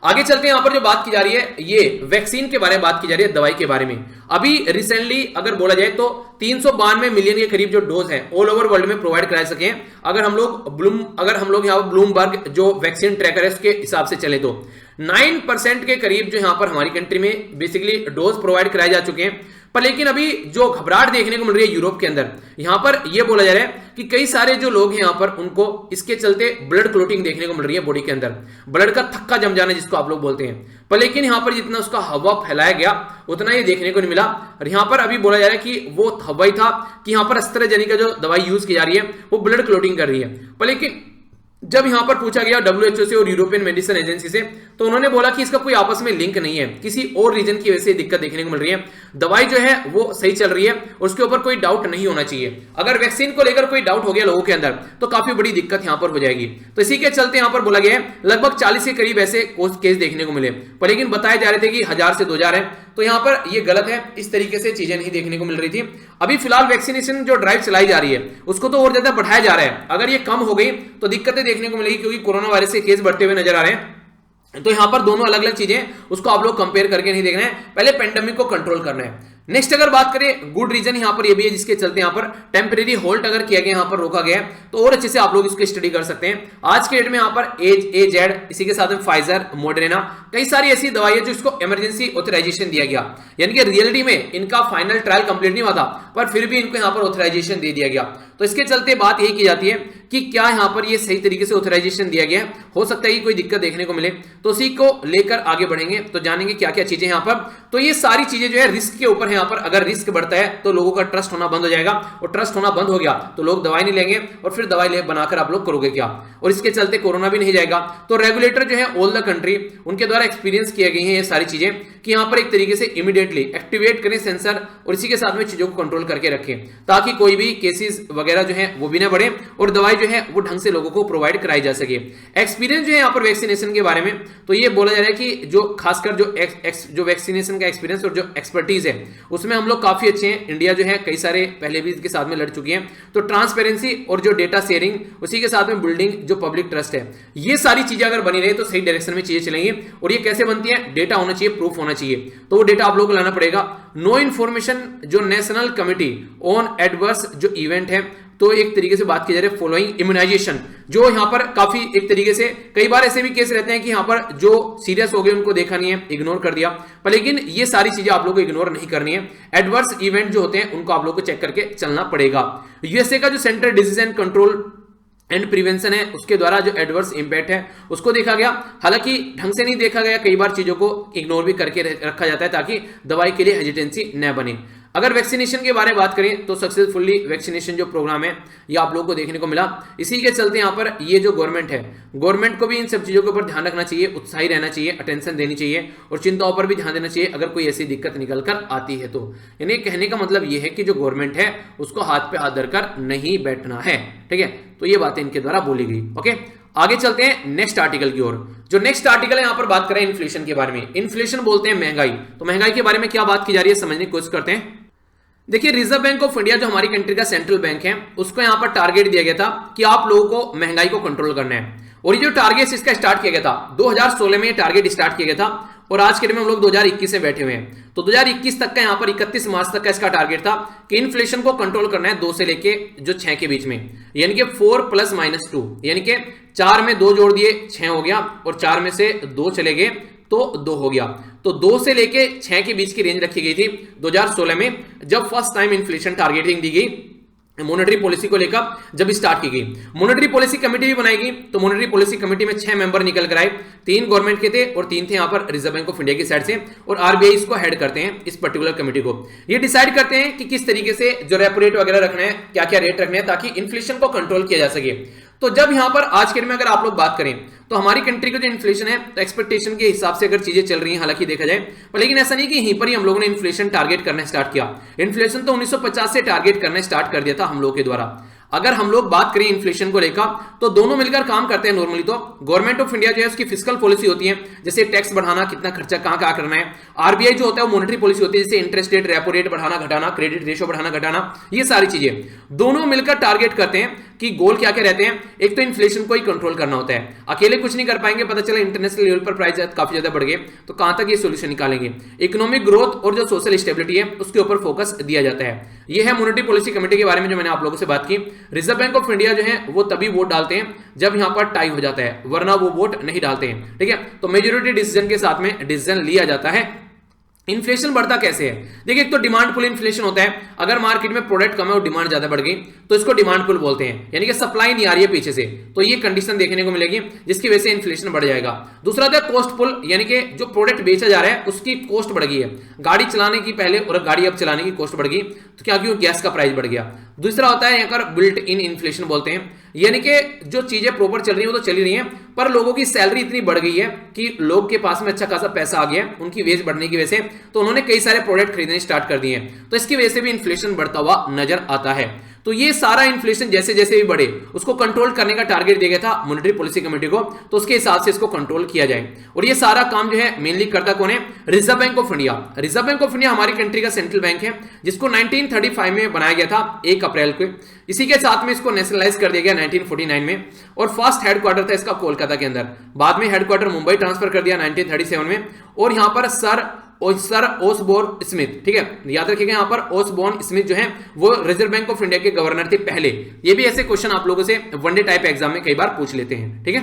आगे चलते हैं। यहां पर जो बात की जा रही है ये वैक्सीन के बारे में बात की जा रही है, दवाई के बारे में। अभी रिसेंटली अगर बोला जाए तो 392 मिलियन के करीब जो डोज है ऑल ओवर वर्ल्ड में प्रोवाइड कराए सके। अगर हम लोग यहाँ ब्लूमबर्ग जो वैक्सीन ट्रैकर है उसके हिसाब से चले तो 9% के करीब जो यहां पर हमारी कंट्री में बेसिकली डोज प्रोवाइड कराए जा चुके हैं। पर लेकिन अभी जो घबराहट देखने को मिल रही है यूरोप के अंदर, यहां पर यह बोला जा रहा है कि कई सारे जो लोग हैं यहां पर उनको इसके चलते ब्लड क्लोटिंग देखने को मिल रही है बॉडी के अंदर, ब्लड का थक्का जम जाना जिसको आप लोग बोलते हैं। पर लेकिन यहां पर जितना उसका हवा फैलाया गया उतना ही देखने को नहीं मिला। और यहां पर अभी बोला जा रहा है कि वो हवा ही था कि यहां पर एस्ट्राजेनेका जो दवाई यूज की जा रही है वो ब्लड क्लोटिंग कर रही है। पर लेकिन जब यहां पर पूछा गया WHO से और यूरोपियन मेडिसिन एजेंसी से, तो उन्होंने बोला कि इसका कोई आपस में लिंक नहीं है, किसी और रीजन की वजह से दिक्कत देखने को मिल रही है। दवाई जो है वो सही चल रही है, उसके ऊपर कोई डाउट नहीं होना चाहिए। अगर वैक्सीन को लेकर कोई डाउट हो गया लोगों के अंदर तो काफी बड़ी दिक्कत यहां पर हो जाएगी। तो इसी के चलते यहां पर बोला गया है लगभग 40 के करीब ऐसे केस देखने को मिले, पर लेकिन बताए जा रहे थे कि 1000 से 2000 है। तो यहां पर ये गलत है, इस तरीके से चीजें नहीं देखने को मिल रही थी। अभी फिलहाल वैक्सीनेशन जो ड्राइव चलाई जा रही है उसको तो और ज्यादा बढ़ाया जा रहा है। अगर ये कम हो गई तो दिक्कतें देखने को मिलेगी, क्योंकि कोरोना वायरस के केस बढ़ते हुए नजर आ रहे हैं। तो यहां पर दोनों अलग अलग चीजें, उसको आप लोग कंपेयर करके नहीं देखना है, पहले पेंडेमिक को कंट्रोल करना है। नेक्स्ट अगर बात करें गुड रीजन यहां पर ये भी है जिसके चलते यहां पर टेम्परेरी होल्ड अगर किया गया, यहां पर रोका गया है, तो और अच्छे से आप लोग इसको स्टडी कर सकते हैं। आज के डेट में यहां पर एजेड, इसी के साथ में फाइजर, मॉडर्ना, कई सारी ऐसी दवाइयां जो इसको इमरजेंसी ऑथराइजेशन दिया गया, यानी कि रियलिटी में इनका फाइनल ट्रायल कंप्लीट नहीं हुआ था, पर फिर भी इनको यहां पर ऑथराइजेशन दे दिया गया। तो इसके चलते बात यही की जाती है कि क्या यहां पर ये सही तरीके से ऑथराइजेशन दिया गया है, हो सकता है कि कोई दिक्कत देखने को मिले, तो उसी को लेकर आगे बढ़ेंगे, तो जानेंगे क्या क्या चीजें यहां पर। तो ये सारी चीजें जो है रिस्क के ऊपर है, यहां पर अगर रिस्क बढ़ता है तो लोगों का ट्रस्ट होना बंद हो जाएगा, और ट्रस्ट होना बंद हो गया तो लोग दवाई नहीं लेंगे, और फिर दवाई बनाकर आप लोग करोगे क्या, और इसके चलते कोरोना भी नहीं जाएगा। तो रेगुलेटर जो है ऑल द कंट्री, उनके द्वारा एक्सपीरियंस किए गई हैं ये सारी चीजें कि यहां पर एक तरीके से इमीडिएटली एक्टिवेट करें सेंसर, और इसी के साथ में चीजों को कंट्रोल करके रखें, ताकि कोई भी केसेस वगैरह जो है वो भी ना बढ़े, और दवाई जो है वो ढंग से लोगों को प्रोवाइड कराई जा सके। एक्सपीरियंस जो है यहां पर वैक्सीनेशन के बारे में, तो ये बोला जा रहा है कि जो खासकर जो वैक्सीनेशन का एक्सपीरियंस और जो एक्सपर्टीज है उसमें हम लोग काफी अच्छे हैं। इंडिया जो है कई सारे पहले भी इसके साथ में लड़ चुकी है। तो ट्रांसपेरेंसी और जो डेटा शेयरिंग, उसी के साथ में बिल्डिंग जो पब्लिक ट्रस्ट है, ये सारी चीजें अगर बनी रहे तो सही डायरेक्शन में चीजें चलेंगी। और ये कैसे बनती है, डेटा होना चाहिए, प्रूफ होना चाहिए, तो वो डेटा आप लोगों को लाना पड़ेगा। नो इन्फॉर्मेशन जो नेशनल कमिटी ऑन एडवर्स जो इवेंट है, तो एक तरीके से बात की जा रही है फॉलोइंग इम्यूनाइजेशन, जो यहां पर काफी एक तरीके से कई बार ऐसे भी केस रहते हैं कि यहां पर जो सीरियस हो गए उनको देखा नहीं है, इग्नोर कर दिया, पर लेकिन ये सारी चीजें आप लोगों को इग्नोर नहीं करनी है। एडवर्स इवेंट जो होते हैं उनको आप लोगों को चेक करके चलना पड़ेगा। यूएसए का जो centre disease and control and prevention है, उसके द्वारा जो एडवर्स इंपैक्ट है उसको देखा गया, हालांकि ढंग से नहीं देखा गया, कई बार चीजों को इग्नोर भी करके रखा जाता है ताकि दवाई के लिए हेजिटेंसी न बने। अगर वैक्सीनेशन के बारे में बात करें तो सक्सेसफुली वैक्सीनेशन जो प्रोग्राम है ये आप लोगों को देखने को मिला। इसी के चलते यहाँ पर ये जो गवर्नमेंट है, गवर्नमेंट को भी इन सब चीज़ों के ऊपर ध्यान रखना चाहिए, उत्साही रहना चाहिए, अटेंशन देनी चाहिए, और चिंताओं पर भी ध्यान देना चाहिए अगर कोई ऐसी दिक्कत निकल कर आती है तो। यानी कहने का मतलब ये है कि जो गवर्नमेंट है उसको हाथ पे हाथ धरकर नहीं बैठना है, ठीक है। तो ये बातें इनके द्वारा बोली गई। ओके, आगे चलते हैं नेक्स्ट आर्टिकल की ओर। जो नेक्स्ट आर्टिकल है यहाँ पर बात करें इन्फ्लेशन के बारे में। इन्फ्लेशन बोलते हैं महंगाई, तो महंगाई के बारे में क्या बात की जा रही है समझने की कोशिश करते हैं। देखिए, रिजर्व बैंक ऑफ इंडिया जो हमारी कंट्री का सेंट्रल बैंक है, उसको यहां पर टारगेट दिया गया था कि आप लोगों को महंगाई को कंट्रोल करना है। और ये जो टारगेट इसका स्टार्ट किया गया था 2016 में, ये टारगेट स्टार्ट किया गया था, और आज के दिन में हम लोग 2021 में बैठे हुए हैं। तो 2021 तक का यहां पर 31 मार्च तक का इसका टारगेट था कि इन्फ्लेशन को कंट्रोल करना है 2 से लेके जो 6 के बीच में, यानी कि 4 + -2, यानी कि 4 में 2 जोड़ दिए 6 हो गया, और 4 में से 2 चले गए तो 2 हो गया। तो 2 से लेके 6 के बीच की रेंज रखी गई थी 2016 में, जब फर्स्ट टाइम इन्फ्लेशन टारगेटिंग दी गई मॉनेटरी पॉलिसी को लेकर जब स्टार्ट की गई। मॉनेटरी पॉलिसी कमेटी भी बनाई गई, तो मॉनेटरी पॉलिसी कमेटी में 6 मेंबर निकल कर आए, 3 गवर्नमेंट के थे और 3 थे यहाँ पर रिजर्व बैंक ऑफ इंडिया की साइड से, और आरबीआई इसको हेड करते हैं, इस पर्टिकुलर कमेटी को। ये डिसाइड करते हैं कि किस तरीके से जो रेपो रेट वगैरह रखना है, क्या क्या रेट रखना है, ताकि इन्फ्लेशन को कंट्रोल किया जा सके। तो जब यहां पर आज के दिन में अगर आप लोग बात करें तो हमारी कंट्री का जो इन्फ्लेशन है, तो एक्सपेक्टेशन के हिसाब से अगर चीजें चल रही हैं, हालांकि देखा जाए, पर लेकिन ऐसा नहीं कि यहीं पर ही हम लोगों ने इन्फ्लेशन टारगेट करना स्टार्ट किया। इन्फ्लेशन तो 1950 से टारगेट करना स्टार्ट कर दिया था हम लोगों के द्वारा। अगर हम लोग बात करें इन्फ्लेशन को लेकर, तो दोनों मिलकर काम करते हैं नॉर्मली। तो गवर्नमेंट ऑफ इंडिया जो है उसकी फिस्कल पॉलिसी होती है, जैसे टैक्स बढ़ाना, कितना खर्चा कहां करना है। आरबीआई जो होता है वो मॉनेटरी पॉलिसी होती है, जैसे इंटरेस्ट रेट, रेपो रेट बढ़ाना घटाना, क्रेडिट रेशो बढ़ाना घटाना, ये सारी चीजें दोनों मिलकर टारगेट करते हैं कि गोल क्या क्या रहते हैं। एक तो इन्फ्लेशन को ही कंट्रोल करना होता है, अकेले कुछ नहीं कर पाएंगे, पता चला इंटरनेशनल लेवल पर प्राइस काफी ज्यादा बढ़ गए तो कहां तक ये सोल्यूशन निकालेंगे। इकोनॉमिक ग्रोथ और जो सोशल स्टेबिलिटी है उसके ऊपर फोकस दिया जाता है। यह है मॉनेटरी पॉलिसी कमेटी के बारे में जो मैंने आप लोगों से बात की। रिजर्व बैंक ऑफ इंडिया जो है वो तभी वोट डालते हैं जब यहां पर टाई हो जाता है, वरना वो वोट नहीं डालते हैं, ठीक है। तो मेजोरिटी डिसीजन के साथ में डिसीजन लिया जाता है। इन्फ्लेशन बढ़ता कैसे है, देखिए, एक तो डिमांड पुल इन्फ्लेशन होता है। अगर मार्केट में प्रोडक्ट कम है और डिमांड ज्यादा बढ़ गई तो इसको डिमांड पुल बोलते हैं, यानी कि सप्लाई नहीं आ रही है पीछे से, तो ये कंडीशन देखने को मिलेगी जिसकी वजह से इन्फ्लेशन बढ़ जाएगा। दूसरा होता है कॉस्ट पुल, यानी कि जो प्रोडक्ट बेचा जा रहा है उसकी कॉस्ट बढ़ गई है, गाड़ी चलाने की पहले और गाड़ी अब चलाने की कॉस्ट बढ़ गई, तो क्या क्यों गैस का प्राइस बढ़ गया। दूसरा होता है यहाँ पर बिल्ट इन इन्फ्लेशन बोलते हैं, यानी कि जो चीजें प्रॉपर चल रही है वो तो चल ही रही है, पर लोगों की सैलरी इतनी बढ़ गई है कि लोग के पास में अच्छा खासा पैसा आ गया उनकी वेज बढ़ने की वजह से, तो उन्होंने कई सारे प्रोडक्ट खरीदने स्टार्ट कर दिए हैं, तो इसकी वजह से भी इन्फ्लेशन बढ़ता हुआ नजर आता है। तो ये सारा इन्फ्लेशन जैसे जैसे भी बढ़े उसको कंट्रोल करने का टारगेट दिया गया था मॉनेटरी पॉलिसी कमेटी को, तो उसके हिसाब से इसको कंट्रोल किया जाए। और ये सारा काम जो है मेनली करता कौन है? Reserve bank of India. Reserve bank of India हमारी कंट्री का सेंट्रल बैंक है, जिसको 1935 में बनाया गया था 1 अप्रैल को। इसी के साथ में इसको नेशनलाइज कर दिया गया 1949 में, और फर्स्ट हेडक्वार्टर था इसका कोलकाता के अंदर। बाद में हेडक्वार्टर मुंबई ट्रांसफर कर दिया 1937 में, और यहां पर सर ओसबोर्न स्मिथ, ठीक है, याद रखिएगा यहां पर ओसबोर्न स्मिथ जो है वो रिजर्व बैंक ऑफ इंडिया के गवर्नर थे पहले। ये भी ऐसे क्वेश्चन आप लोगों से वनडे टाइप एग्जाम में कई बार पूछ लेते हैं, ठीक है।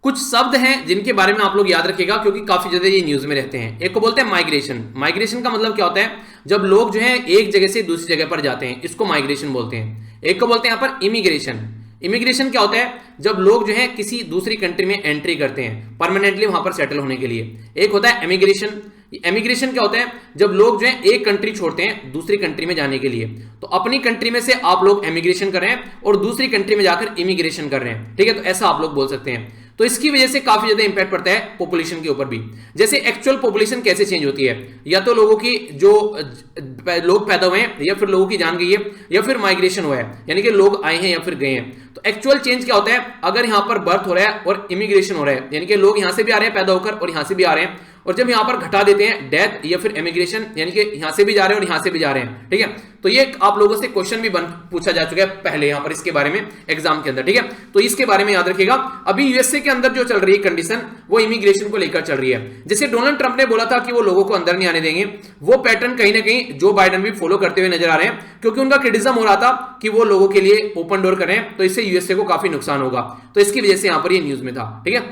कुछ शब्द हैं जिनके बारे में आप लोग याद रखिएगा क्योंकि काफी ज्यादा ये न्यूज में रहते हैं। एक को बोलते हैं माइग्रेशन। माइग्रेशन का मतलब क्या होता है? जब लोग जो है एक जगह से दूसरी जगह पर जाते हैं, इसको माइग्रेशन बोलते हैं। एक को बोलते हैं यहां पर इमिग्रेशन। इमिग्रेशन क्या होता है? जब लोग जो है किसी दूसरी कंट्री में एंट्री करते हैं परमानेंटली वहां पर सेटल होने के लिए। एक होता है एमिग्रेशन। एमिग्रेशन क्या होता है? जब लोग जो है एक कंट्री छोड़ते हैं दूसरी कंट्री में जाने के लिए। तो अपनी कंट्री में से आप लोग एमिग्रेशन कर रहे हैं और दूसरी कंट्री में जाकर इमिग्रेशन कर रहे हैं, ठीक है, तो ऐसा आप लोग बोल सकते हैं। तो इसकी वजह से काफी ज्यादा इंपैक्ट पड़ता है पॉपुलेशन के ऊपर भी। जैसे एक्चुअल पॉपुलेशन कैसे चेंज होती है, या तो लोगों की जो लोग पैदा हुए हैं, या फिर लोगों की जान गई है, या फिर माइग्रेशन हुआ है, यानी कि लोग आए हैं या फिर गए हैं। तो एक्चुअल चेंज क्या होता है? अगर यहां पर बर्थ हो रहा है और इमिग्रेशन हो रहा है, यानी कि लोग यहां से भी आ रहे हैं पैदा होकर और यहां से भी आ रहे हैं, और जब यहां पर घटा देते हैं डेथ या फिर इमिग्रेशन, यानी कि यहां से भी जा रहे हैं और यहां से भी जा रहे हैं, ठीक है। तो ये आप लोगों से क्वेश्चन भी पूछा जा चुका है पहले यहां पर इसके बारे में एग्जाम के अंदर, ठीक है। तो इसके बारे में याद रखिएगा। अभी यूएसए के अंदर जो चल रही है कंडीशन वो इमिग्रेशन को लेकर चल रही है। जैसे डोनाल्ड ट्रंप ने बोला था कि वो लोगों को अंदर नहीं आने देंगे, वो पैटर्न कहीं ना कहीं जो बाइडेन भी फॉलो करते हुए नजर आ रहे हैं, क्योंकि उनका क्रिटिसिज्म हो रहा था कि वो लोगों के लिए ओपन डोर कर रहे हैं, तो इससे यूएसए को काफी नुकसान होगा। तो इसकी वजह से यहां पर ये न्यूज में था, ठीक है।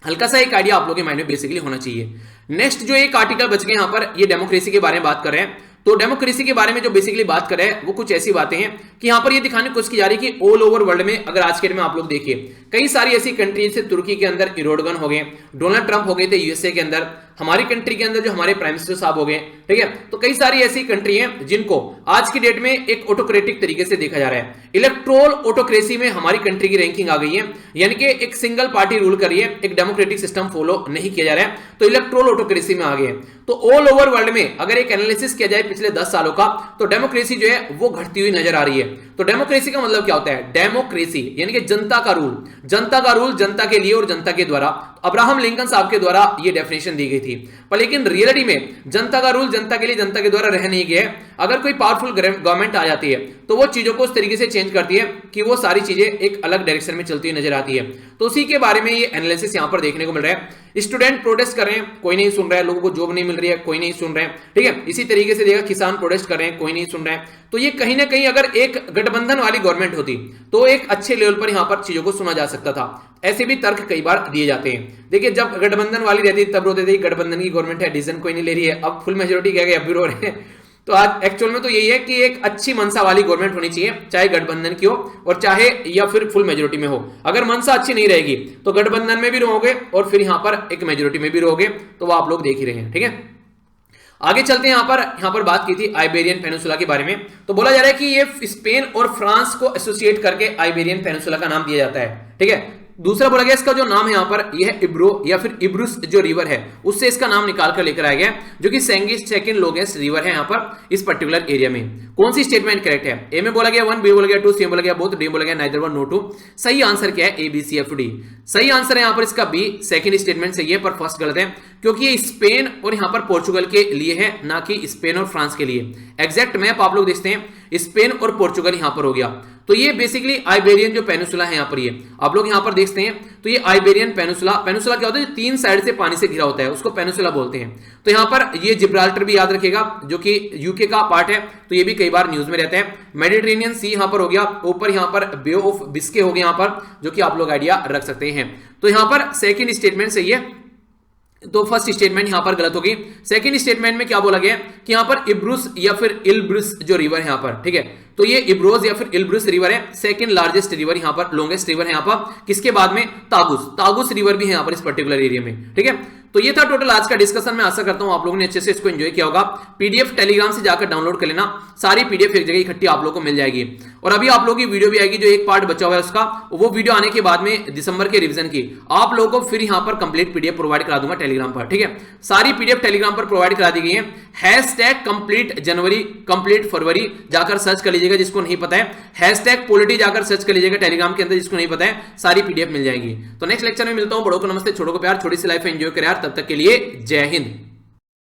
हल्का सा एक आइडिया आप लोगों के माइंड में बेसिकली होना चाहिए। नेक्स्ट जो एक आर्टिकल बच गए यहां पर, ये डेमोक्रेसी के बारे में बात कर रहे हैं। तो डेमोक्रेसी के बारे में जो बेसिकली बात कर रहे हैं वो कुछ ऐसी बातें हैं कि यहां पर ये दिखाने की कोशिश की जा रही है कि ऑल ओवर वर्ल्ड में अगर आज के डेट में आप लोग देखिए कई सारी ऐसी कंट्री जैसे तुर्की के अंदर इरोडगन हो गए, डोनाल्ड ट्रंप हो गए थे यूएसए के अंदर, हमारी कंट्री के अंदर जो हमारे प्राइम मिनिस्टर साहब हो गए, ठीक है। तो कई सारी ऐसी कंट्री हैं जिनको आज की डेट में एक ऑटोक्रेटिक तरीके से देखा जा रहा है। इलेक्ट्रोल ऑटोक्रेसी में हमारी कंट्री की रैंकिंग आ गई है, यानी कि एक सिंगल पार्टी रूल कर रही है, एक डेमोक्रेटिक सिस्टम फॉलो नहीं किया जा रहा है, तो इलेक्ट्रोल ऑटोक्रेसी में आ गए। तो ऑल ओवर वर्ल्ड में अगर एक एनालिसिस किया जाए पिछले 10 सालों का, तो डेमोक्रेसी जो है वो घटती हुई नजर आ रही है। तो डेमोक्रेसी का मतलब क्या होता है? डेमोक्रेसी यानी कि जनता का रूल, जनता का रूल जनता के लिए और जनता के द्वारा। अब्राहम लिंकन साहब के द्वारा ये डेफिनेशन दी गई थी, पर लेकिन रियलिटी में जनता का रूल जनता के लिए जनता के द्वारा रह नहीं गया। अगर कोई पावरफुल गवर्नमेंट आ जाती है तो वो चीजों को उस तरीके से चेंज करती है कि वो सारी चीजें एक अलग डायरेक्शन में चलती हुई नजर आती है। तो उसी के बारे में ये एनालिसिस यहां पर देखने को मिल रहा है। स्टूडेंट प्रोटेस्ट कर रहे हैं, कोई नहीं सुन रहा है, लोगों को जॉब नहीं मिल रही है, कोई नहीं सुन रहे हैं, ठीक है। इसी तरीके से देखा किसान प्रोटेस्ट कर रहे हैं, कोई नहीं सुन रहे हैं। तो ये कहीं ना कहीं अगर एक गठबंधन वाली गवर्नमेंट होती तो एक अच्छे लेवल पर यहां पर चीजों को सुना जा सकता था। ऐसे भी तर्क कई बार दिए जाते हैं। देखिए जब गठबंधन वाली रहती तब रोते थे गठबंधन की गवर्नमेंट है, डिसीजन कोई नहीं ले रही है, अब फुल मेजोरिटी कह गए अब भी रो रहे हैं। तो आज एक्चुअल में तो यही है कि एक अच्छी मनसा वाली गवर्नमेंट होनी चाहिए, चाहे गठबंधन की हो और चाहे या फिर फुल मेजोरिटी में हो। अगर मनसा अच्छी नहीं रहेगी तो गठबंधन में भी रहोगे और फिर यहां पर एक मेजोरिटी में भी रहोगे, तो वो आप लोग देख ही रहे हैं, ठीक है। आगे चलते हैं। यहां पर बात की थी आइबेरियन पेनिनसुला के बारे में। तो बोला जा रहा है कि ये स्पेन और फ्रांस को एसोसिएट करके आइबेरियन पेनिनसुला का नाम दिया जाता है, ठीक है। दूसरा बोला गया इसका जो नाम है यहां पर यह है इब्रो या फिर इब्रुस जो रिवर है उससे इसका नाम निकाल कर लेकर आया गया, जो कि सेकंड लॉन्गेस्ट रिवर है यहां पर इस पर्टिकुलर एरिया में। कौन सी स्टेटमेंट करेक्ट है? ए में बोला गया 1, बी बोला गया 2, सी में बोला गया बोथ, डी बोला गया नाइदर 1 नो 2। सही आंसर क्या है? A B C F D. सही आंसर है यहां पर इसका बी, सेकंड स्टेटमेंट सही है, पर फर्स्ट गलत है, क्योंकि ये स्पेन और यहां पर पोर्चुगल के लिए है, ना कि स्पेन और फ्रांस के लिए। एग्जैक्ट मैप आप लोग देखते हैं, स्पेन और पोर्चुगल यहां पर हो गया। तो ये बेसिकली आइबेरियन जो पेनिनसुला है यहां पर, ये आप लोग यहां पर देखते हैं, तो ये आइबेरियन पेनिनसुला। पेनिनसुला क्या होता है? जो 3 साइड से पानी से घिरा होता है उसको पेनिनसुला बोलते हैं। तो यहां पर ये जिब्राल्टर भी याद रखेगा जो कि यूके का पार्ट है, तो ये भी कई बार न्यूज में रहता है। मेडिटेरेनियन सी यहां पर हो गया, ऊपर यहां पर बे ऑफ बिस्के हो गया यहां पर, जो कि आप लोग आइडिया रख सकते हैं। तो यहां पर सेकंड स्टेटमेंट सही है, तो फर्स्ट स्टेटमेंट यहां पर गलत होगी। सेकंड स्टेटमेंट में क्या बोला गया कि यहां पर इब्रुस या फिर इल्ब्रुस जो रिवर है यहां पर, ठीक है। तो ये इब्रोस या फिर इल्ब्रुस रिवर है, सेकंड लार्जेस्ट रिवर यहां पर, लॉन्गेस्ट रिवर है यहां पर। किसके बाद में? तागुस रिवर भी है यहां पर इस पर्टिकुलर एरिया में, ठीक है। तो ये था टोटल आज का डिस्कशन। मैं आशा करता हूं आप लोगों ने अच्छे से इसको एंजॉय किया होगा। पीडीएफ टेलीग्राम से जाकर डाउनलोड कर लेना, सारी पीडीएफ एक जगह इकट्ठी आप लोगों को मिल जाएगी। और अभी आप लोगों की वीडियो भी आएगी, जो एक पार्ट बचा हुआ है उसका, वो वीडियो आने के बाद में दिसंबर के रिवीजन की आप लोगों को फिर यहां पर कंप्लीट पीडीएफ प्रोवाइड करा दूंगा टेलीग्राम पर, ठीक है। सारी पीडीएफ टेलीग्राम पर प्रोवाइड करा दी गई है। #कंप्लीट जनवरी कंप्लीट फरवरी जाकर सर्च कर लीजिए। लीजिएगा जिसको नहीं पता है, हैशटैग पॉलिटी जाकर सर्च कर लीजिएगा टेलीग्राम के अंदर, जिसको नहीं पता है सारी पीडीएफ मिल जाएगी। तो नेक्स्ट लेक्चर में मिलता हूं, बड़ों को नमस्ते, छोटों को प्यार, छोटी सी लाइफ एंजॉय करें यार, तब तक के लिए जय हिंद।